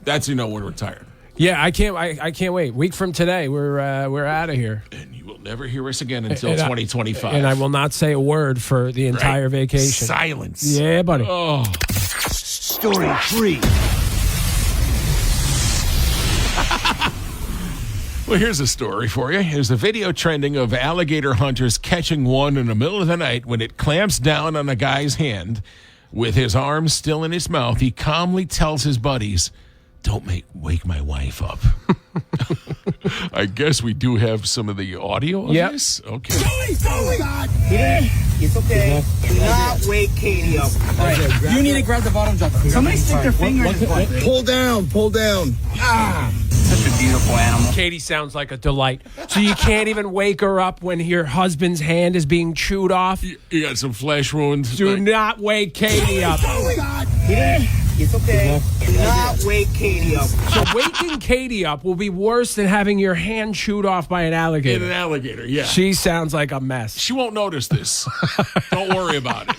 Speaker 2: That's, when we're tired.
Speaker 3: Yeah, I can't wait. Week from today, we're out of here.
Speaker 2: And you will never hear us again until 2025.
Speaker 3: And I will not say a word for the entire vacation.
Speaker 2: Silence.
Speaker 3: Yeah, buddy.
Speaker 2: Oh.
Speaker 4: Story 3.
Speaker 2: Well, here's a story for you. There's a video trending of alligator hunters catching one in the middle of the night. When it clamps down on a guy's hand with his arms still in his mouth, he calmly tells his buddies, "Don't wake my wife up." I guess we do have some of the audio of this. Okay.
Speaker 14: Oh, God. It's okay. Do not wake Katie up. All right. You need to grab the bottom drop. Somebody stick their finger in his butt.
Speaker 6: Pull down.
Speaker 14: Such a beautiful animal.
Speaker 3: Katie sounds like a delight. So you can't even wake her up when your husband's hand is being chewed off?
Speaker 2: You got some flesh wounds.
Speaker 3: Do not wake Katie up.
Speaker 14: Oh, God. It's okay. Do not wake Katie up.
Speaker 3: So waking Katie up will be worse than having your hand chewed off by an alligator.
Speaker 2: An alligator, yeah.
Speaker 3: She sounds like a mess.
Speaker 2: She won't notice this. Don't worry about it.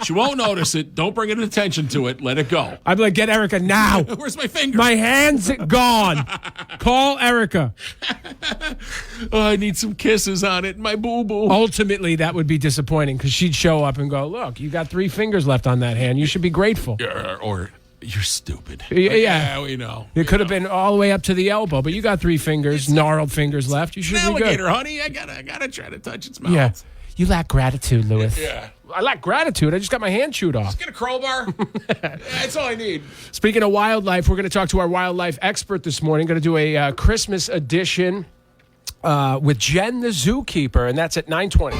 Speaker 2: She won't notice it. Don't bring any attention to it. Let it go.
Speaker 3: I'd be like, get Erica now.
Speaker 2: Where's my finger?
Speaker 3: My hand's gone. Call Erica.
Speaker 2: Oh, I need some kisses on it. My boo-boo.
Speaker 3: Ultimately, that would be disappointing because she'd show up and go, look, you got 3 fingers left on that hand. You should be grateful.
Speaker 2: Or you're stupid.
Speaker 3: Yeah,
Speaker 2: we know.
Speaker 3: It could have been all the way up to the elbow, but you got 3 fingers, gnarled fingers left. You should be good.
Speaker 2: Alligator, honey. I gotta try to touch its mouth.
Speaker 3: Yeah. You lack gratitude, Louis.
Speaker 2: Yeah.
Speaker 3: I lack gratitude. I just got my hand chewed off.
Speaker 2: Just get a crowbar. That's all I need.
Speaker 3: Speaking of wildlife, we're going to talk to our wildlife expert this morning. Going to do a Christmas edition with Jen the Zookeeper, and that's at 9:20.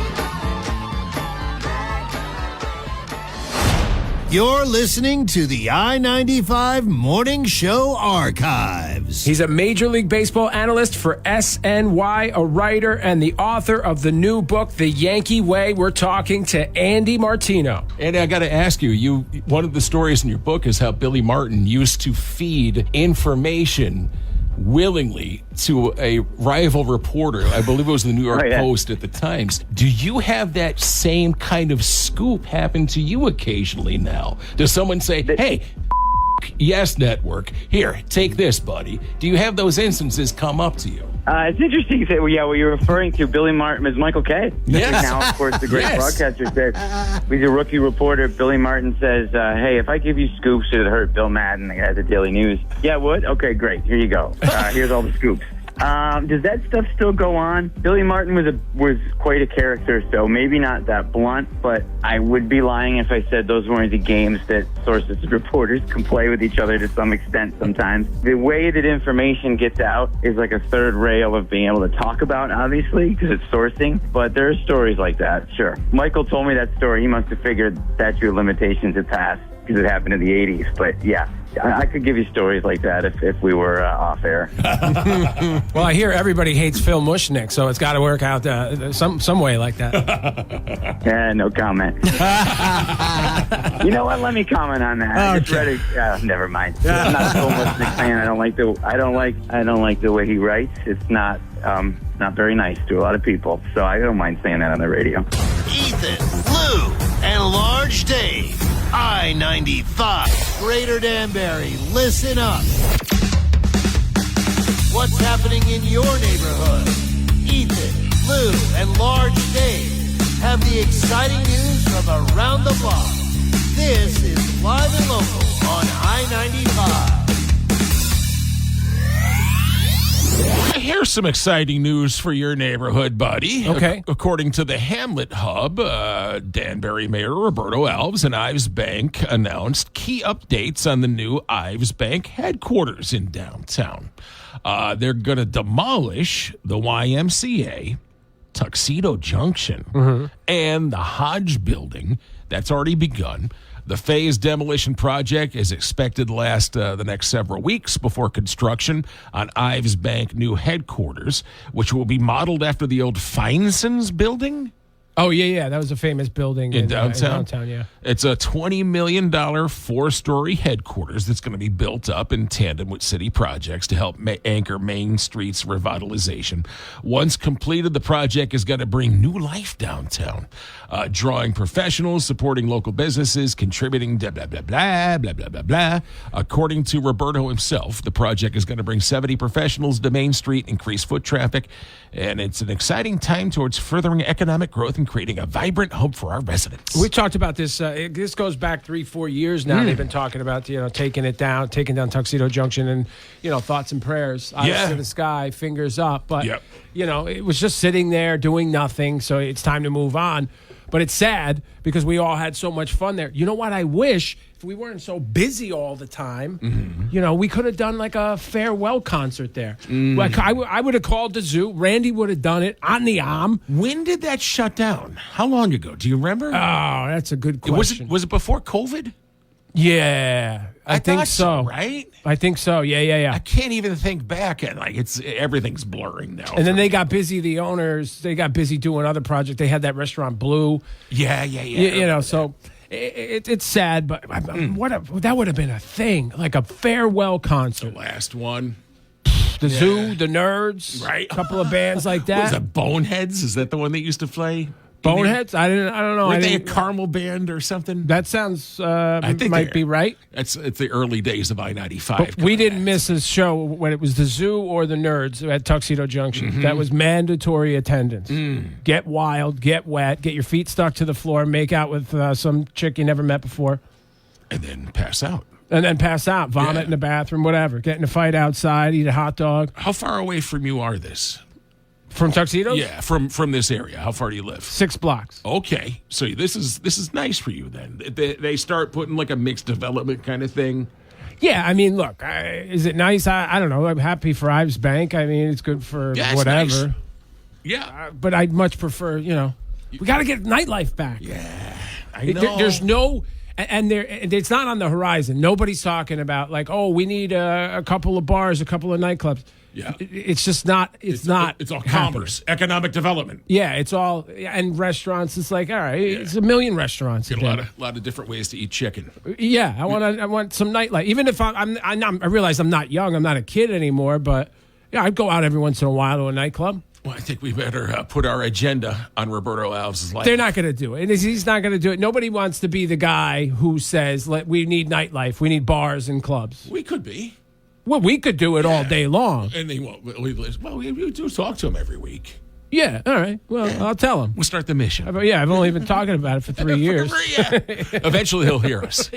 Speaker 4: You're listening to the I-95 Morning Show Archives.
Speaker 3: He's a Major League Baseball analyst for SNY, a writer, and the author of the new book, The Yankee Way. We're talking to Andy Martino.
Speaker 2: Andy, I got to ask you, one of the stories in your book is how Billy Martin used to feed information willingly to a rival reporter. I believe it was the New York Post at the Times. Do you have that same kind of scoop happen to you occasionally now? Does someone say, hey, Yes Network, here, take this, buddy? Do you have those instances come up to you?
Speaker 15: It's interesting that, what you're referring to, Billy Martin, is Michael Kay.
Speaker 2: Yes.
Speaker 15: Now, of course, the great broadcaster says, he's a rookie reporter. Billy Martin says, hey, if I give you scoops that hurt Bill Madden, the guy at the Daily News. Yeah, would? Okay, great. Here you go. Here's all the scoops. Does that stuff still go on? Billy Martin was quite a character, so maybe not that blunt, but I would be lying if I said those weren't the games that sources and reporters can play with each other to some extent sometimes. The way that information gets out is like a third rail of being able to talk about, obviously, because it's sourcing, but there are stories like that, sure. Michael told me that story. He must have figured statute of limitations had passed because it happened in the 80s, but yeah. I could give you stories like that if we were off air.
Speaker 3: Well, I hear everybody hates Phil Mushnick, so it's got to work out some way like that.
Speaker 15: Yeah, no comment. You know what? Let me comment on that. I just read it. Never mind. I'm not a Phil Mushnick fan. I don't like the way he writes. It's not very nice to a lot of people. So I don't mind saying that on the radio.
Speaker 4: Ethan, Lou, and Large Dave. I-95. Greater Danbury, listen up. What's happening in your neighborhood? Ethan, Lou, and Large Dave have the exciting news from around the block. This is Live and Local on I-95.
Speaker 2: Here's some exciting news for your neighborhood, buddy.
Speaker 3: Okay.
Speaker 2: According to the Hamlet Hub, Danbury Mayor Roberto Alves and Ives Bank announced key updates on the new Ives Bank headquarters in downtown. They're going to demolish the YMCA, Tuxedo Junction, and the Hodge building. That's already begun. The phased demolition project is expected to last the next several weeks before construction on Ives Bank new headquarters, which will be modeled after the old Feinson's building.
Speaker 3: Oh, yeah. That was a famous building
Speaker 2: in downtown.
Speaker 3: Yeah.
Speaker 2: It's a $20 million 4-story headquarters that's going to be built up in tandem with city projects to help anchor Main Street's revitalization. Once completed, the project is going to bring new life downtown, drawing professionals, supporting local businesses, contributing, blah, blah, blah, blah, blah, blah, blah, blah. According to Roberto himself, the project is going to bring 70 professionals to Main Street, increase foot traffic, and it's an exciting time towards furthering economic growth and creating a vibrant home for our residents.
Speaker 3: We talked about this. This goes back 3-4 years now. They've been talking about taking down Tuxedo Junction, and thoughts and prayers, eyes to the sky, fingers up. But it was just sitting there doing nothing. So it's time to move on. But it's sad because we all had so much fun there. You know what? I wish if we weren't so busy all the time, we could have done like a farewell concert there. Like I would have called the zoo. Randy would have done it on the arm.
Speaker 2: When did that shut down? How long ago? Do you remember?
Speaker 3: Oh, that's a good question.
Speaker 2: Was it before COVID?
Speaker 3: Yeah, I think so.
Speaker 2: Right?
Speaker 3: I think so. Yeah.
Speaker 2: I can't even think back, and everything's blurring now.
Speaker 3: And then they got busy. The owners, they got busy doing other projects. They had that restaurant Blue.
Speaker 2: Yeah.
Speaker 3: So it's sad, but that would have been a thing, like a farewell concert.
Speaker 2: The last one.
Speaker 3: The Zoo, the Nerds,
Speaker 2: right?
Speaker 3: A couple of bands like that.
Speaker 2: Was it Boneheads? Is that the one that used to play?
Speaker 3: Boneheads? I don't know.
Speaker 2: Were they a Carmel band or something?
Speaker 3: That sounds
Speaker 2: I think
Speaker 3: might be right.
Speaker 2: It's the early days of I-95.
Speaker 3: We didn't miss a show when it was the Zoo or the Nerds at Tuxedo Junction. That was mandatory attendance. Get wild, get wet, get your feet stuck to the floor, make out with some chick you never met before.
Speaker 2: And then pass out.
Speaker 3: Vomit in the bathroom, whatever. Get in a fight outside, eat a hot dog.
Speaker 2: How far away from you are this?
Speaker 3: From Tuxedo?
Speaker 2: Yeah, from this area. How far do you live?
Speaker 3: 6 blocks.
Speaker 2: Okay, so this is nice for you then. They start putting like a mixed development kind of thing.
Speaker 3: Yeah, I mean, look, is it nice? I don't know. I'm happy for Ives Bank. I mean, it's good for whatever.
Speaker 2: Nice. Yeah,
Speaker 3: but I'd much prefer, we got to get nightlife back.
Speaker 2: Yeah, I know.
Speaker 3: There's no. And it's not on the horizon. Nobody's talking about we need a couple of bars, a couple of nightclubs.
Speaker 2: Yeah,
Speaker 3: it's just not. It's not.
Speaker 2: It's all commerce, economic development.
Speaker 3: Yeah, it's all and restaurants. It's like all right, it's a million restaurants.
Speaker 2: Get a lot of different ways to eat chicken.
Speaker 3: Yeah, I want some nightlife. Even if I realize I'm not young, I'm not a kid anymore. But I'd go out every once in a while to a nightclub.
Speaker 2: Well, I think we better put our agenda on Roberto Alves' life.
Speaker 3: They're not going to do it. He's not going to do it. Nobody wants to be the guy who says, we need nightlife. We need bars and clubs.
Speaker 2: We could be.
Speaker 3: Well, we could do it all day long.
Speaker 2: And they won't. We do talk to him every week.
Speaker 3: Yeah, all right. Well, I'll tell him.
Speaker 2: We'll start the mission.
Speaker 3: I've only been talking about it for 3 years.
Speaker 2: Eventually he'll hear us.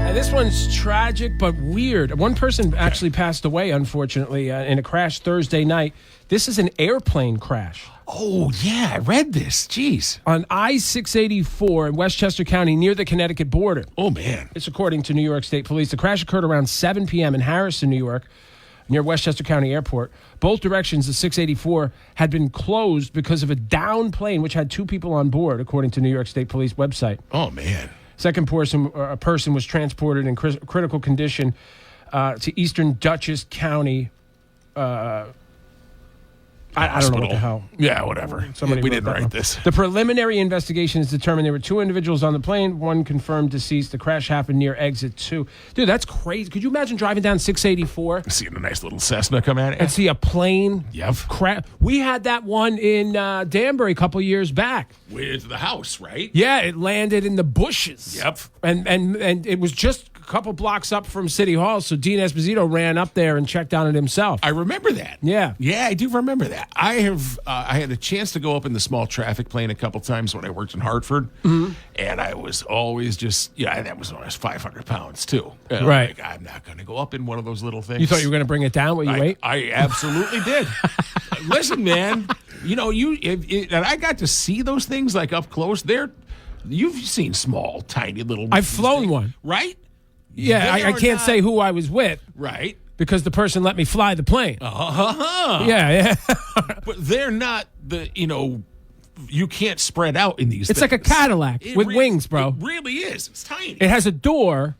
Speaker 3: And this one's tragic but weird. One person actually passed away, unfortunately, in a crash Thursday night. This is an airplane crash.
Speaker 2: Oh, yeah, I read this. Jeez.
Speaker 3: On I-684 in Westchester County near the Connecticut border.
Speaker 2: Oh, man.
Speaker 3: It's according to New York State Police. The crash occurred around 7 p.m. in Harrison, New York, near Westchester County Airport. Both directions of 684 had been closed because of a downed plane, which had 2 people on board, according to New York State Police website.
Speaker 2: Oh, man.
Speaker 3: Second person, a person was transported in critical condition to Eastern Dutchess County. I don't know what the hell.
Speaker 2: Yeah, whatever. We didn't write this.
Speaker 3: The preliminary investigation has determined there were 2 individuals on the plane, 1 confirmed deceased. The crash happened near exit 2. Dude, that's crazy. Could you imagine driving down 684?
Speaker 2: Seeing a nice little Cessna come at it.
Speaker 3: And see a plane.
Speaker 2: Yep.
Speaker 3: We had that one in Danbury a couple years back.
Speaker 2: With the house, right?
Speaker 3: Yeah, it landed in the bushes.
Speaker 2: Yep.
Speaker 3: And it was just couple blocks up from City Hall, so Dean Esposito ran up there and checked on it himself.
Speaker 2: I remember that.
Speaker 3: Yeah.
Speaker 2: Yeah, I do remember that. I had a chance to go up in the small traffic plane a couple times when I worked in Hartford, and I was always just, that was almost 500 pounds, too. And
Speaker 3: Right.
Speaker 2: I'm not going to go up in one of those little things.
Speaker 3: You thought you were going to bring it down while you wait?
Speaker 2: I absolutely did. Listen, man, and I got to see those things like up close. You've seen small, tiny little.
Speaker 3: I've flown one,
Speaker 2: right?
Speaker 3: Yeah, I can't say who I was with,
Speaker 2: right?
Speaker 3: Because the person let me fly the plane. Yeah.
Speaker 2: But they're not you can't spread out in these.
Speaker 3: It's
Speaker 2: things.
Speaker 3: like a Cadillac with wings, bro.
Speaker 2: It really is. It's tiny.
Speaker 3: It has a door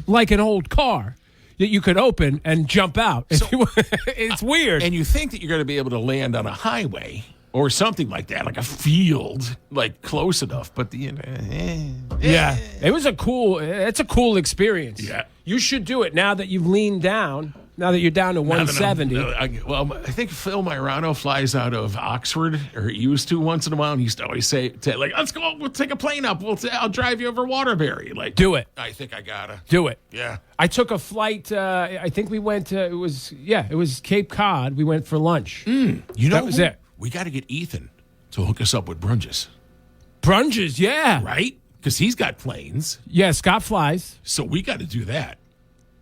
Speaker 3: like an old car that you could open and jump out. It's weird.
Speaker 2: And you think that you're going to be able to land on a highway or something like that, like a field, like close enough. But
Speaker 3: yeah, it's a cool experience.
Speaker 2: Yeah.
Speaker 3: You should do it now that you've leaned down. Now that you're down to 170.
Speaker 2: I think Phil Myrano flies out of Oxford, or he used to once in a while. And he used to always say, let's go, we'll take a plane up. I'll drive you over Waterbury. Like,
Speaker 3: do it.
Speaker 2: I think I gotta.
Speaker 3: Do it.
Speaker 2: Yeah.
Speaker 3: I took a flight, I think we went to, it was Cape Cod. We went for lunch. That was it.
Speaker 2: We got to get Ethan to hook us up with Brunges.
Speaker 3: Brunges, yeah.
Speaker 2: Right? Because he's got planes.
Speaker 3: Yeah, Scott flies.
Speaker 2: So we got to do that.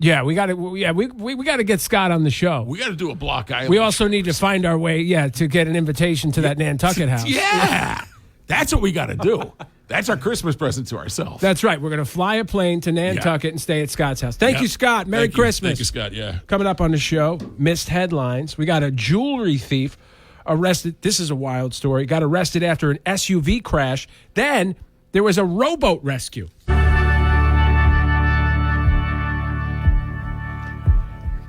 Speaker 3: Yeah, we got to. Yeah, we got to get Scott on the show.
Speaker 2: We got to do a Block Island.
Speaker 3: We also need to find our way, to get an invitation to that Nantucket house.
Speaker 2: Yeah, that's what we got to do. That's our Christmas present to ourselves.
Speaker 3: That's right. We're going to fly a plane to Nantucket and stay at Scott's house. Thank you, Scott. Merry Christmas.
Speaker 2: Thank you, Scott. Yeah.
Speaker 3: Coming up on the show, missed headlines. We got a jewelry thief arrested. This is a wild story. Got arrested after an SUV crash. Then there was a rowboat rescue.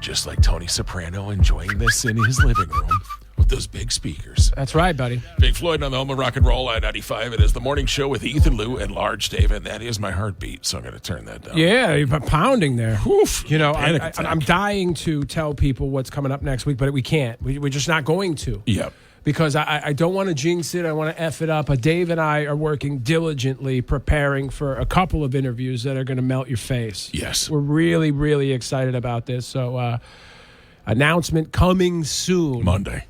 Speaker 2: Just like Tony Soprano enjoying this in his living room with those big speakers.
Speaker 3: That's right, buddy.
Speaker 2: Big Floyd on the home of rock and roll, I-95. It is the morning show with Ethan, Lou, and Large Dave, and that is my heartbeat, so I'm going to turn that down.
Speaker 3: Yeah, you're pounding there.
Speaker 2: Oof,
Speaker 3: I'm dying to tell people what's coming up next week, but we can't. We're just not going to.
Speaker 2: Yep.
Speaker 3: Because I don't want to jinx it. I want to F it up. But Dave and I are working diligently preparing for a couple of interviews that are going to melt your face.
Speaker 2: Yes.
Speaker 3: We're really, really excited about this. So announcement coming soon.
Speaker 2: Monday.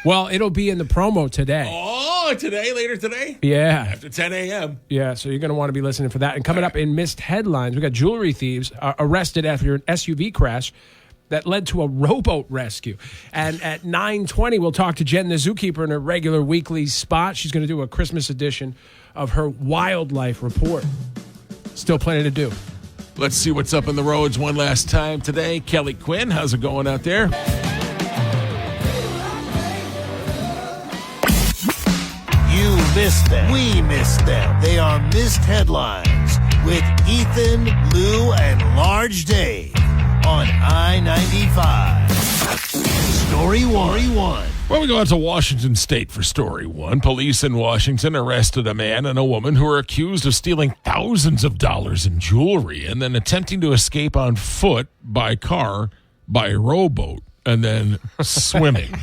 Speaker 3: Well, it'll be in the promo today.
Speaker 2: Oh, later today?
Speaker 3: Yeah.
Speaker 2: After 10 a.m.
Speaker 3: Yeah, so you're going to want to be listening for that. And coming up in missed headlines, we got jewelry thieves arrested after an SUV crash that led to a rowboat rescue. And at 9:20, we'll talk to Jen, the Zookeeper, in her regular weekly spot. She's going to do a Christmas edition of her wildlife report. Still plenty to do.
Speaker 2: Let's see what's up on the roads one last time today. Kelly Quinn, how's it going out there?
Speaker 4: You missed them. We missed them. They are missed headlines with Ethan, Lou, and Large Dave on I-95. Story one.
Speaker 2: Well, we go out to Washington State for story one. Police in Washington arrested a man and a woman who are accused of stealing thousands of dollars in jewelry and then attempting to escape on foot, by car, by rowboat, and then swimming.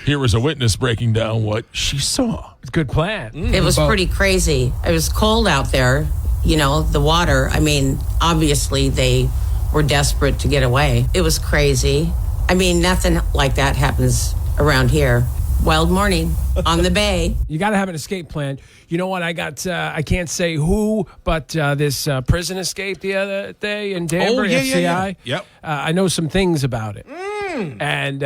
Speaker 2: Here was a witness breaking down what she saw.
Speaker 3: It's a good plan.
Speaker 16: It was pretty crazy. It was cold out there, the water. I mean, obviously they were desperate to get away. It was crazy. I mean, nothing like that happens around here. Wild morning on the bay.
Speaker 3: You got to have an escape plan. You know what? I got, I can't say who, but this prison escape the other day in Denver, FCI.
Speaker 2: Yeah. Yep.
Speaker 3: I know some things about it. And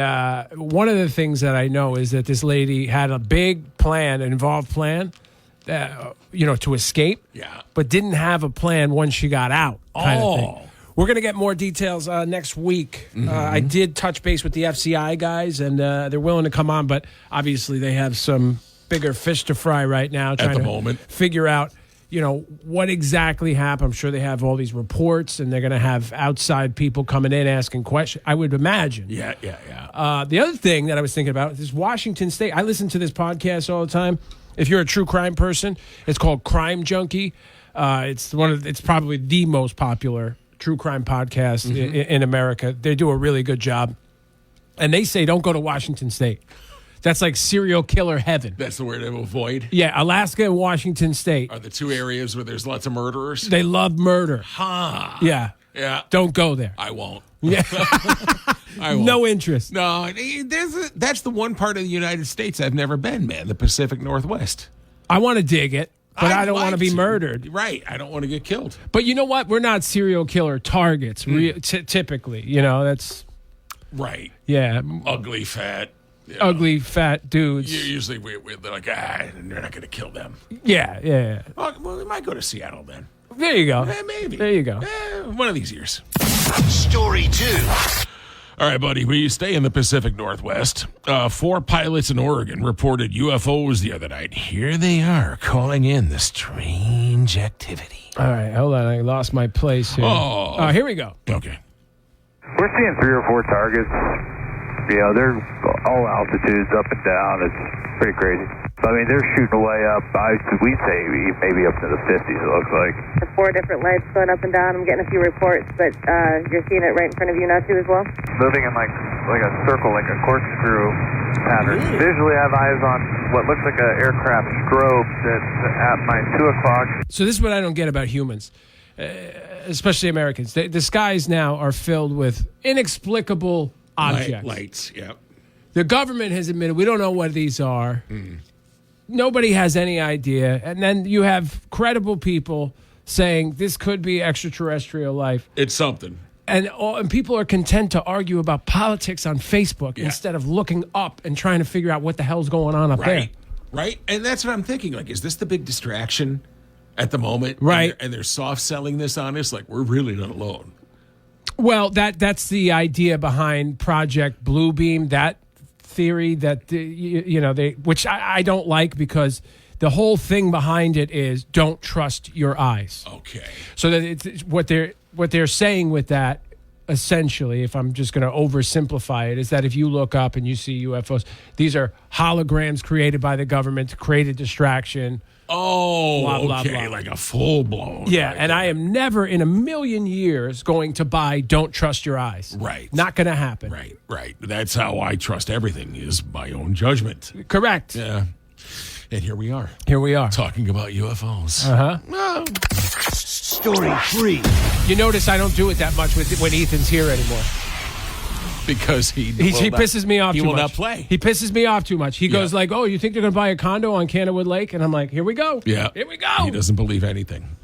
Speaker 3: one of the things that I know is that this lady had a big plan, an involved plan, to escape.
Speaker 2: Yeah.
Speaker 3: But didn't have a plan once she got out. Kind of thing. We're going to get more details next week. I did touch base with the FCI guys, and they're willing to come on, but obviously they have some bigger fish to fry right now.
Speaker 2: At the moment.
Speaker 3: Figure out, what exactly happened. I'm sure they have all these reports, and they're going to have outside people coming in asking questions, I would imagine.
Speaker 2: Yeah.
Speaker 3: The other thing that I was thinking about is Washington State. I listen to this podcast all the time. If you're a true crime person, it's called Crime Junkie. It's probably the most popular true crime podcast in America. They do a really good job. And they say don't go to Washington State. That's like serial killer heaven.
Speaker 2: That's the word to avoid.
Speaker 3: Yeah, Alaska and Washington State.
Speaker 2: Are the two areas where there's lots of murderers?
Speaker 3: They love murder.
Speaker 2: Huh.
Speaker 3: Yeah.
Speaker 2: Yeah.
Speaker 3: Don't go there.
Speaker 2: I won't.
Speaker 3: Yeah.
Speaker 2: I won't.
Speaker 3: No interest.
Speaker 2: No, that's the one part of the United States I've never been, man, the Pacific Northwest.
Speaker 3: I want to dig it, but I don't want to be murdered.
Speaker 2: Right. I don't want to get killed.
Speaker 3: But you know what? We're not serial killer targets, typically. You know, that's...
Speaker 2: Right.
Speaker 3: Yeah.
Speaker 2: Ugly, fat.
Speaker 3: Ugly, fat dudes.
Speaker 2: Usually they're like, they're not going to kill them.
Speaker 3: Yeah.
Speaker 2: Well, we might go to Seattle then.
Speaker 3: There you go.
Speaker 2: Maybe.
Speaker 3: There you go.
Speaker 2: One of these years.
Speaker 4: Story 2.
Speaker 2: All right, buddy, we stay in the Pacific Northwest. 4 pilots in Oregon reported UFOs the other night. Here they are calling in the strange activity.
Speaker 3: All right, hold on. I lost my place here.
Speaker 2: Oh.
Speaker 3: Here we go.
Speaker 2: Okay.
Speaker 17: We're seeing 3 or 4 targets. Yeah, they're all altitudes, up and down. It's pretty crazy. I mean, they're shooting way up. We'd say maybe up to the 50s, it looks like.
Speaker 18: There's 4 different lights going up and down. I'm getting a few reports, but you're seeing it right in front of you now, too, as well?
Speaker 17: Moving in like a circle, like a corkscrew pattern. Visually, I have eyes on what looks like an aircraft strobe that's at my 2 o'clock.
Speaker 3: So this is what I don't get about humans, especially Americans. The skies now are filled with inexplicable objects.
Speaker 2: Lights, yeah.
Speaker 3: The government has admitted we don't know what these are. Nobody has any idea. And then you have credible people saying this could be extraterrestrial life.
Speaker 2: It's something.
Speaker 3: And people are content to argue about politics on Facebook instead of looking up and trying to figure out what the hell's going on up there.
Speaker 2: Right. And that's what I'm thinking. Like, is this the big distraction at the moment?
Speaker 3: Right.
Speaker 2: And they're soft selling this on us? Like, we're really not alone.
Speaker 3: Well, that's the idea behind Project Bluebeam, that theory that, which I don't like, because the whole thing behind it is don't trust your eyes.
Speaker 2: Okay.
Speaker 3: So that it's what they're saying with that, essentially, if I'm just going to oversimplify it, is that if you look up and you see UFOs, these are holograms created by the government to create a distraction.
Speaker 2: Oh,
Speaker 3: blah, blah,
Speaker 2: okay,
Speaker 3: blah.
Speaker 2: like a full-blown.
Speaker 3: Yeah, and I am never in a million years going to buy Don't Trust Your Eyes.
Speaker 2: Right.
Speaker 3: Not going to happen.
Speaker 2: Right. That's how I trust everything, is my own judgment.
Speaker 3: Correct.
Speaker 2: Yeah. And here we are. Talking about UFOs.
Speaker 3: Uh-huh.
Speaker 4: Story 3.
Speaker 3: You notice I don't do it that much when Ethan's here anymore.
Speaker 2: Because he
Speaker 3: pisses me off too much.
Speaker 2: He will not play.
Speaker 3: He pisses me off too much. He goes like, oh, you think they're going to buy a condo on Canterwood Lake? And I'm like, here we go.
Speaker 2: Yeah.
Speaker 3: Here we go.
Speaker 2: He doesn't believe anything.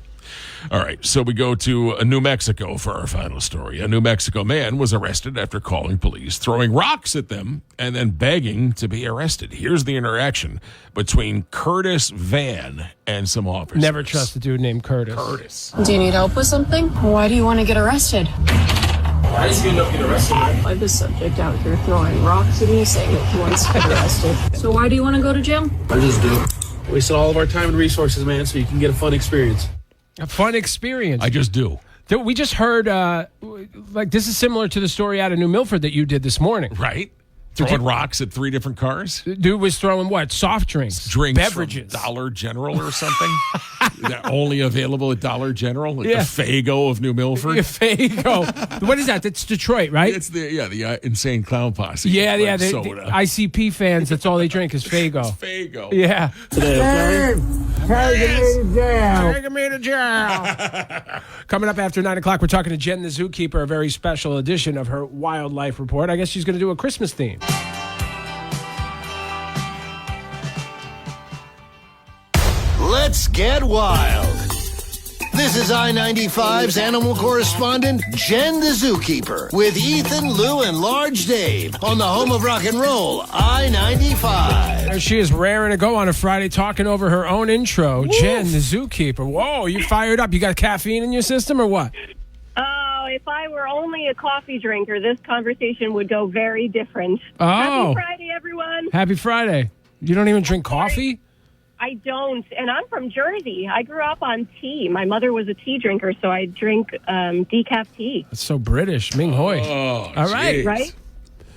Speaker 2: All right, so we go to New Mexico for our final story. A New Mexico man was arrested after calling police, throwing rocks at them, and then begging to be arrested. Here's the interaction between Curtis Van and some officers.
Speaker 3: Never trust a dude named Curtis.
Speaker 19: Do you need help with something? Why do you want to get arrested?
Speaker 20: Why does he end up getting arrested?
Speaker 19: Why this subject out here throwing rocks at me, saying that he wants to get arrested. So why do you want to go to jail?
Speaker 20: I just do. Wasting all of our time and resources, man, so you can get a fun experience.
Speaker 3: A fun experience.
Speaker 2: I just do.
Speaker 3: We just heard, this is similar to the story out of New Milford that you did this morning.
Speaker 2: Right. Throwing rocks at 3 different cars?
Speaker 3: Dude was throwing what? Soft drinks. Beverages.
Speaker 2: From Dollar General or something? That only available at Dollar General? Like
Speaker 3: Yeah.
Speaker 2: the Fago of New Milford?
Speaker 3: Yeah, Fago. What is that? That's Detroit, right?
Speaker 2: It's the Insane Clown Posse.
Speaker 3: Yeah,
Speaker 2: Like
Speaker 3: the
Speaker 2: soda.
Speaker 3: ICP fans, that's all they drink is Fago.
Speaker 2: Fago.
Speaker 3: Yeah.
Speaker 6: Take
Speaker 3: me to jail. Coming up after 9 o'clock, we're talking to Jen the Zookeeper, a very special edition of her wildlife report. I guess she's going to do a Christmas theme.
Speaker 4: Let's get wild. This is I-95's animal correspondent, Jen the Zookeeper, with Ethan, Lou, and Large Dave on the home of rock and roll, I-95.
Speaker 3: There she is, raring to go on a Friday, talking over her own intro. Woof. Jen the Zookeeper. Whoa, you fired up. You got caffeine in your system or what?
Speaker 21: Oh, if I were only a coffee drinker, this conversation would go very different.
Speaker 3: Oh.
Speaker 21: Happy Friday, everyone.
Speaker 3: Happy Friday. You don't even drink coffee?
Speaker 21: I don't, and I'm from Jersey. I grew up on tea. My mother was a tea drinker, so I drink decaf tea.
Speaker 3: That's so British. Ming Hoi.
Speaker 2: Oh,
Speaker 3: all right.
Speaker 2: geez.
Speaker 21: Right?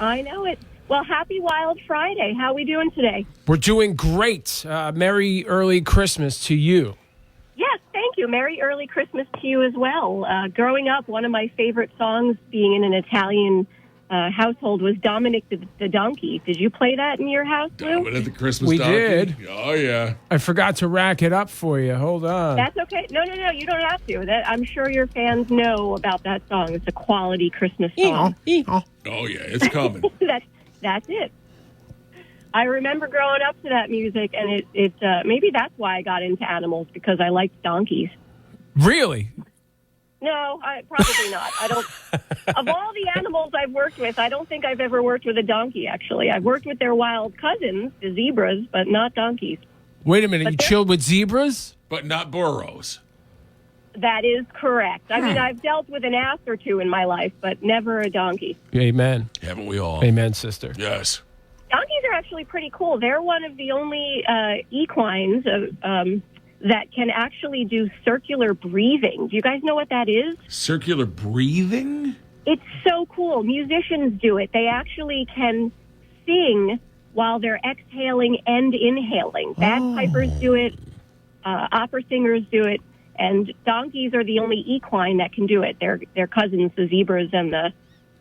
Speaker 21: I know it. Well, happy Wild Friday. How are we doing today?
Speaker 3: We're doing great. Merry early Christmas to you.
Speaker 21: Yes, thank you. Merry early Christmas to you as well. Growing up, one of my favorite songs, being in an Italian household was Dominic the donkey. Did you play that in your house, Lou?
Speaker 2: Dominic the Christmas
Speaker 3: We
Speaker 2: donkey?
Speaker 3: did.
Speaker 2: Oh, yeah.
Speaker 3: I forgot to rack it up for you. Hold on.
Speaker 21: That's okay. No, you don't have to. I'm sure your fans know about that song. It's a quality Christmas song.
Speaker 2: Oh, yeah, it's coming.
Speaker 21: That's it. I remember growing up to that music, and it maybe that's why I got into animals, because I liked donkeys.
Speaker 3: Really?
Speaker 21: No, probably not. I don't. Of all the animals I've worked with, I don't think I've ever worked with a donkey, actually. I've worked with their wild cousins, the zebras, but not donkeys.
Speaker 3: Wait a minute. You chilled with zebras?
Speaker 2: But not burros.
Speaker 21: That is correct. I mean, I've dealt with an ass or two in my life, but never a donkey.
Speaker 3: Amen.
Speaker 2: Haven't we all?
Speaker 3: Amen, sister.
Speaker 2: Yes.
Speaker 21: Donkeys are actually pretty cool. They're one of the only equines that can actually do circular breathing. Do you guys know what that is?
Speaker 2: Circular breathing?
Speaker 21: It's so cool. Musicians do it. They actually can sing while they're exhaling and inhaling. Bagpipers do it. Opera singers do it. And donkeys are the only equine that can do it. Their cousins, the zebras and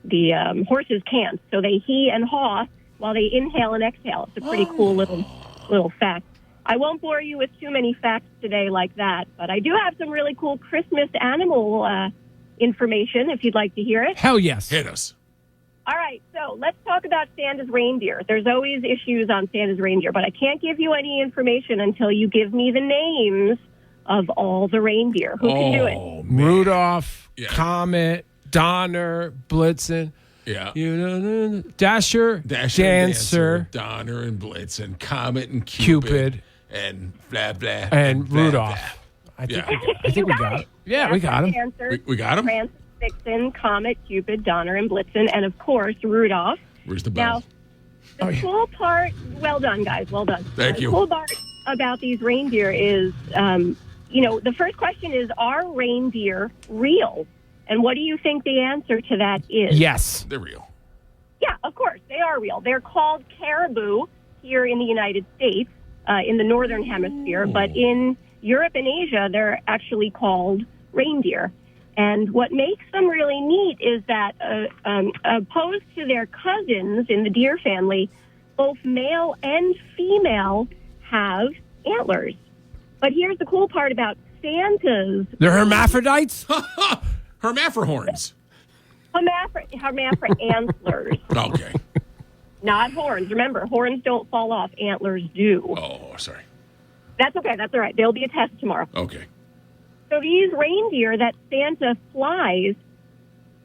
Speaker 21: the horses, can't. So they he and haw while they inhale and exhale. It's a pretty cool little fact. I won't bore you with too many facts today like that, but I do have some really cool Christmas animal information if you'd like to hear it.
Speaker 3: Hell yes.
Speaker 2: Hit us.
Speaker 21: All right, so let's talk about Santa's reindeer. There's always issues on Santa's reindeer, but I can't give you any information until you give me the names of all the reindeer. Who can do it?
Speaker 2: Man.
Speaker 3: Rudolph, Comet, Donner, Blitzen.
Speaker 2: Yeah.
Speaker 3: Dasher, Dancer,
Speaker 2: Donner and Blitzen, Comet and Cupid. And blah, blah.
Speaker 3: And
Speaker 2: blah,
Speaker 3: Rudolph.
Speaker 2: Blah.
Speaker 3: I think we got it. Yeah, we got him.
Speaker 2: We got him?
Speaker 21: Prancer, Vixen, Comet, Cupid, Donner, and Blitzen, and of course, Rudolph.
Speaker 2: Where's the bell?
Speaker 21: Now, the cool part, well done, guys, well done.
Speaker 2: Thank you.
Speaker 21: The cool part about these reindeer is, the first question is, are reindeer real? And what do you think the answer to that is?
Speaker 3: Yes.
Speaker 2: They're real.
Speaker 21: Yeah, of course, they are real. They're called caribou here in the United States, in the Northern Hemisphere, but in Europe and Asia, they're actually called reindeer. And what makes them really neat is that, opposed to their cousins in the deer family, both male and female have antlers. But here's the cool part about Santa's...
Speaker 3: They're hermaphrodites?
Speaker 2: Hermaphrohorns.
Speaker 21: Hermaphrodites.
Speaker 2: Okay.
Speaker 21: Not horns. Remember, horns don't fall off. Antlers do.
Speaker 2: Oh, sorry.
Speaker 21: That's okay. That's all right. There'll be a test tomorrow.
Speaker 2: Okay.
Speaker 21: So these reindeer that Santa flies,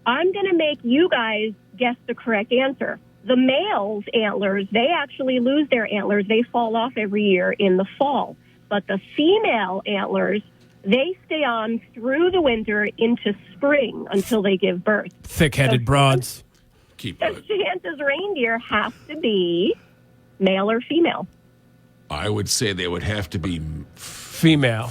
Speaker 21: I'm going to make you guys guess the correct answer. The male's antlers, they actually lose their antlers. They fall off every year in the fall. But the female antlers, they stay on through the winter into spring until they give birth.
Speaker 3: Thick-headed broads.
Speaker 21: Santa's reindeer have to be male or female.
Speaker 2: I would say they would have to be
Speaker 3: female.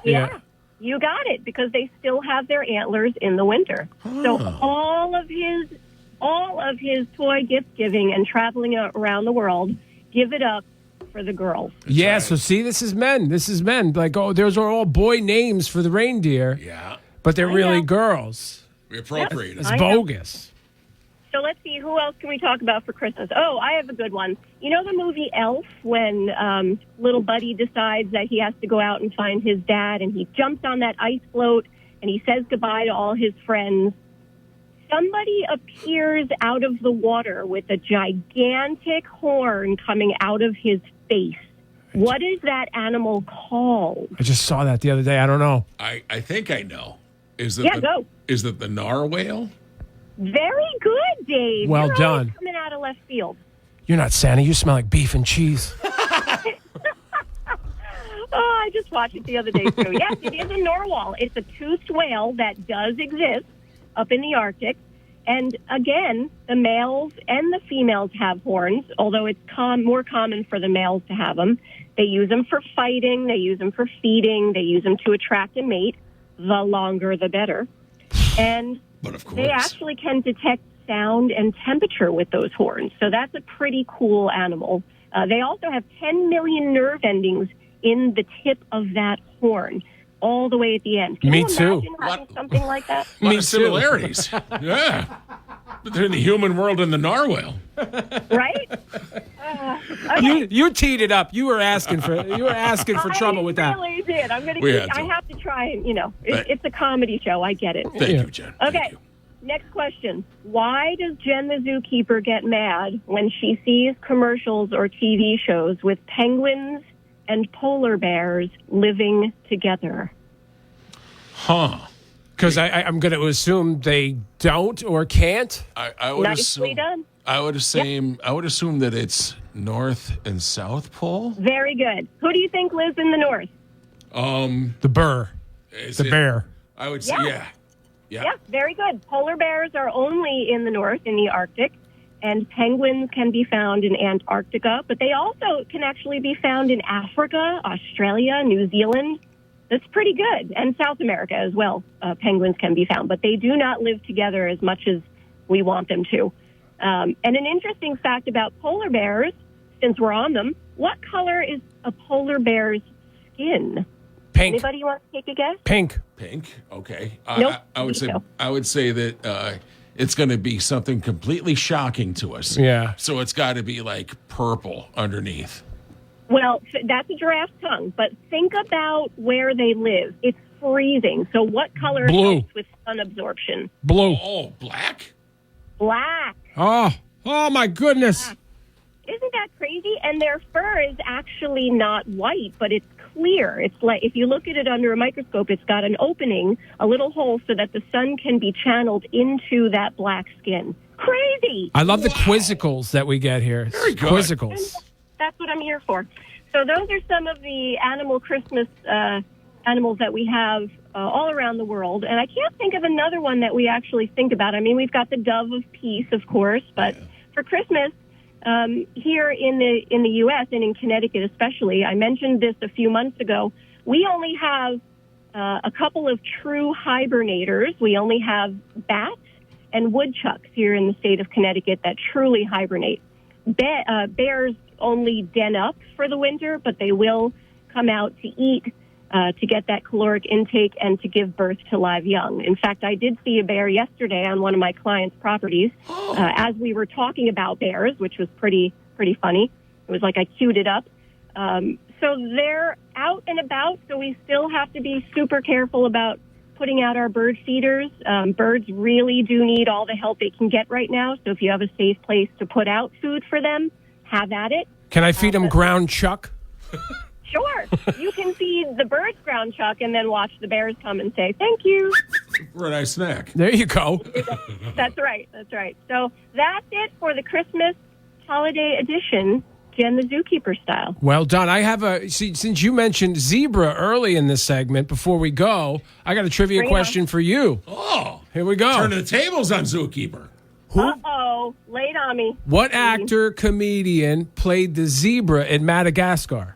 Speaker 21: Yeah. You got it, because they still have their antlers in the winter. So all of his toy gift giving and traveling around the world, give it up for the girls.
Speaker 3: Yeah, so see, this is men. Like, those are all boy names for the reindeer.
Speaker 2: Yeah.
Speaker 3: But they're really girls.
Speaker 2: We appropriate it.
Speaker 3: It's bogus.
Speaker 21: So let's see, who else can we talk about for Christmas? Oh, I have a good one. You know the movie Elf, when little Buddy decides that he has to go out and find his dad, and he jumps on that ice float, and he says goodbye to all his friends. Somebody appears out of the water with a gigantic horn coming out of his face. What is that animal called?
Speaker 3: I just saw that the other day. I don't know.
Speaker 2: I think I know. Is it the narwhal?
Speaker 21: Very good, Dave.
Speaker 3: Well
Speaker 21: You're
Speaker 3: done.
Speaker 21: always coming out of left field.
Speaker 3: You're not Santa. You smell like beef and cheese.
Speaker 21: I just watched it the other day, too. Yes, it is a narwhal. It's a toothed whale that does exist up in the Arctic. And again, the males and the females have horns, although it's more common for the males to have them. They use them for fighting. They use them for feeding. They use them to attract a mate. The longer, the better. And
Speaker 2: but of course,
Speaker 21: they actually can detect sound and temperature with those horns. So that's a pretty cool animal. They also have 10 million nerve endings in the tip of that horn, all the way at the end. Can
Speaker 3: Me
Speaker 21: you
Speaker 3: too.
Speaker 21: imagine having something like that?
Speaker 2: A lot of similarities. Yeah. But they're in the human world and the narwhal.
Speaker 21: Right? Okay.
Speaker 3: You teed it up. You were asking for trouble with that.
Speaker 21: I really did. I'm going
Speaker 2: We had
Speaker 21: to.
Speaker 2: to.
Speaker 21: I have to try and it's a comedy show. I get it.
Speaker 2: Thank you, Jen.
Speaker 21: Okay. Next question. Why does Jen the zookeeper get mad when she sees commercials or TV shows with penguins and polar bears living together?
Speaker 2: Huh.
Speaker 3: Because I'm going to assume they don't or can't.
Speaker 2: I would
Speaker 21: Nicely
Speaker 2: assume.
Speaker 21: done.
Speaker 2: I would assume that it's North and South Pole.
Speaker 21: Very good. Who do you think lives in the north?
Speaker 3: The bear. Bear.
Speaker 2: I would say, yeah.
Speaker 21: Yeah, very good. Polar bears are only in the north, in the Arctic, and penguins can be found in Antarctica, but they also can actually be found in Africa, Australia, New Zealand. That's pretty good. And South America as well. Penguins can be found, but they do not live together as much as we want them to. And an interesting fact about polar bears, since we're on them, what color is a polar bear's skin?
Speaker 3: Pink.
Speaker 21: Anybody want to take a guess?
Speaker 3: Pink.
Speaker 2: Pink. Okay.
Speaker 21: Nope.
Speaker 2: I would say that it's going to be something completely shocking to us.
Speaker 3: Yeah.
Speaker 2: So it's got to be like purple underneath.
Speaker 21: Well, that's a giraffe's tongue, but think about where they live. It's freezing. So what color
Speaker 3: Blue.
Speaker 21: helps with sun absorption?
Speaker 3: Blue.
Speaker 2: Oh, black?
Speaker 21: Black.
Speaker 3: Oh my goodness.
Speaker 21: Isn't that crazy? And their fur is actually not white, but it's clear. It's like, if you look at it under a microscope, it's got an opening, a little hole, so that the sun can be channeled into that black skin. Crazy.
Speaker 3: I love the quizzicals that we get here.
Speaker 2: Very good.
Speaker 3: Quizzicals.
Speaker 21: That's what I'm here for. So those are some of the animal Christmas animals that we have all around the world. And I can't think of another one that we actually think about. I mean, we've got the dove of peace, of course, but for Christmas, here in the U.S. and in Connecticut especially, I mentioned this a few months ago, we only have a couple of true hibernators. We only have bats and woodchucks here in the state of Connecticut that truly hibernate. Bears only den up for the winter, but they will come out to eat, to get that caloric intake and to give birth to live young. In fact, I did see a bear yesterday on one of my clients' properties as we were talking about bears, which was pretty funny. It was like I queued it up. So they're out and about, so we still have to be super careful about putting out our bird feeders. Birds really do need all the help they can get right now, so if you have a safe place to put out food for them, have at it.
Speaker 3: Can I feed them ground chuck?
Speaker 21: Sure. You can feed the birds ground chuck and then watch the bears come and say, thank you.
Speaker 2: For a nice snack.
Speaker 3: There you go.
Speaker 21: That's right. That's right. So that's it for the Christmas holiday edition, Jen the Zookeeper style.
Speaker 3: Well done. I have since you mentioned zebra early in this segment, before we go, I got a trivia question for you.
Speaker 2: Oh.
Speaker 3: Here we go.
Speaker 2: Turn the tables on Zookeeper.
Speaker 21: Uh-oh. Lay it on me.
Speaker 3: What actor, comedian played the zebra in Madagascar?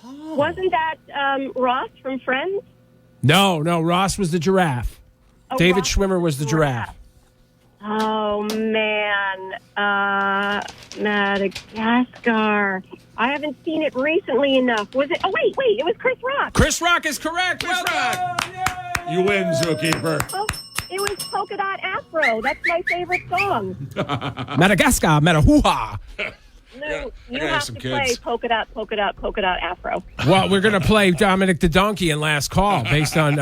Speaker 21: Wasn't that Ross from Friends?
Speaker 3: No. Ross was the giraffe.
Speaker 21: Oh,
Speaker 3: David
Speaker 21: Ross
Speaker 3: Schwimmer was the giraffe.
Speaker 21: Oh, man. Madagascar. I haven't seen it recently enough. Was it? Oh, wait. It was Chris Rock.
Speaker 3: Chris Rock is correct.
Speaker 2: Chris Rock. You win, Zookeeper.
Speaker 21: Oh, it was Polka Dot Afro. That's my favorite song.
Speaker 3: Madagascar, Madahuha.
Speaker 21: Lou, you have to play Polka Dot Afro.
Speaker 3: Well, we're going to play Dominic the Donkey in Last Call based on,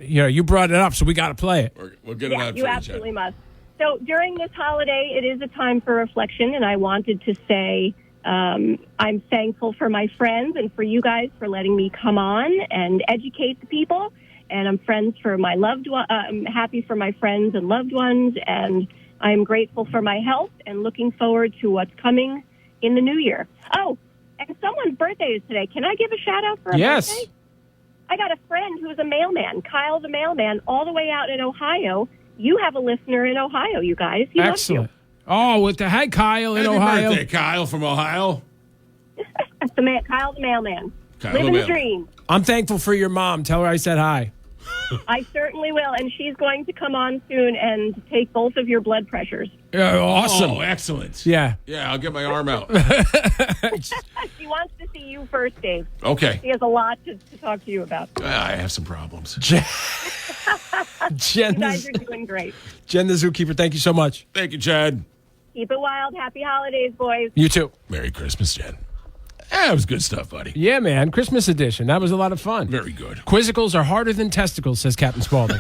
Speaker 3: you brought it up, so we got to play it.
Speaker 2: We'll get it out for
Speaker 21: you absolutely must. So during this holiday, it is a time for reflection, and I wanted to say I'm thankful for my friends and for you guys for letting me come on and educate the people. And I'm I'm happy for my friends and loved ones, and I'm grateful for my health and looking forward to what's coming in the new year. Oh, and someone's birthday is today. Can I give a shout out for a birthday? I got a friend who's a mailman, Kyle the mailman, all the way out in Ohio. You have a listener in Ohio, you guys. He
Speaker 3: Excellent.
Speaker 21: Loves
Speaker 3: Oh, hi, Kyle in
Speaker 2: Happy
Speaker 3: Ohio.
Speaker 2: birthday, Kyle from Ohio.
Speaker 21: you. Kyle the mailman.
Speaker 2: Kyle
Speaker 21: Living
Speaker 2: the
Speaker 21: the dream.
Speaker 3: I'm thankful for your mom. Tell her I said hi.
Speaker 21: I certainly will, and she's going to come on soon and take both of your blood pressures.
Speaker 3: Awesome.
Speaker 2: Oh, excellent.
Speaker 3: Yeah.
Speaker 2: Yeah, I'll get my arm out.
Speaker 21: She wants to see you first, Dave.
Speaker 2: Okay.
Speaker 21: She has a lot to talk to you about.
Speaker 2: I have some problems.
Speaker 3: Jen,
Speaker 21: You guys are doing great.
Speaker 3: Jen the Zookeeper, thank you so much.
Speaker 2: Thank you, Chad.
Speaker 21: Keep it wild. Happy holidays, boys.
Speaker 3: You too.
Speaker 2: Merry Christmas, Jen. That was good stuff, buddy.
Speaker 3: Yeah, man. Christmas edition. That was a lot of fun.
Speaker 2: Very good.
Speaker 3: Quizzicals are harder than testicles, says Captain Spaulding.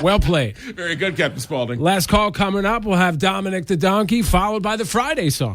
Speaker 3: Well played.
Speaker 2: Very good, Captain Spaulding.
Speaker 3: Last call coming up. We'll have Dominic the Donkey, followed by the Friday song.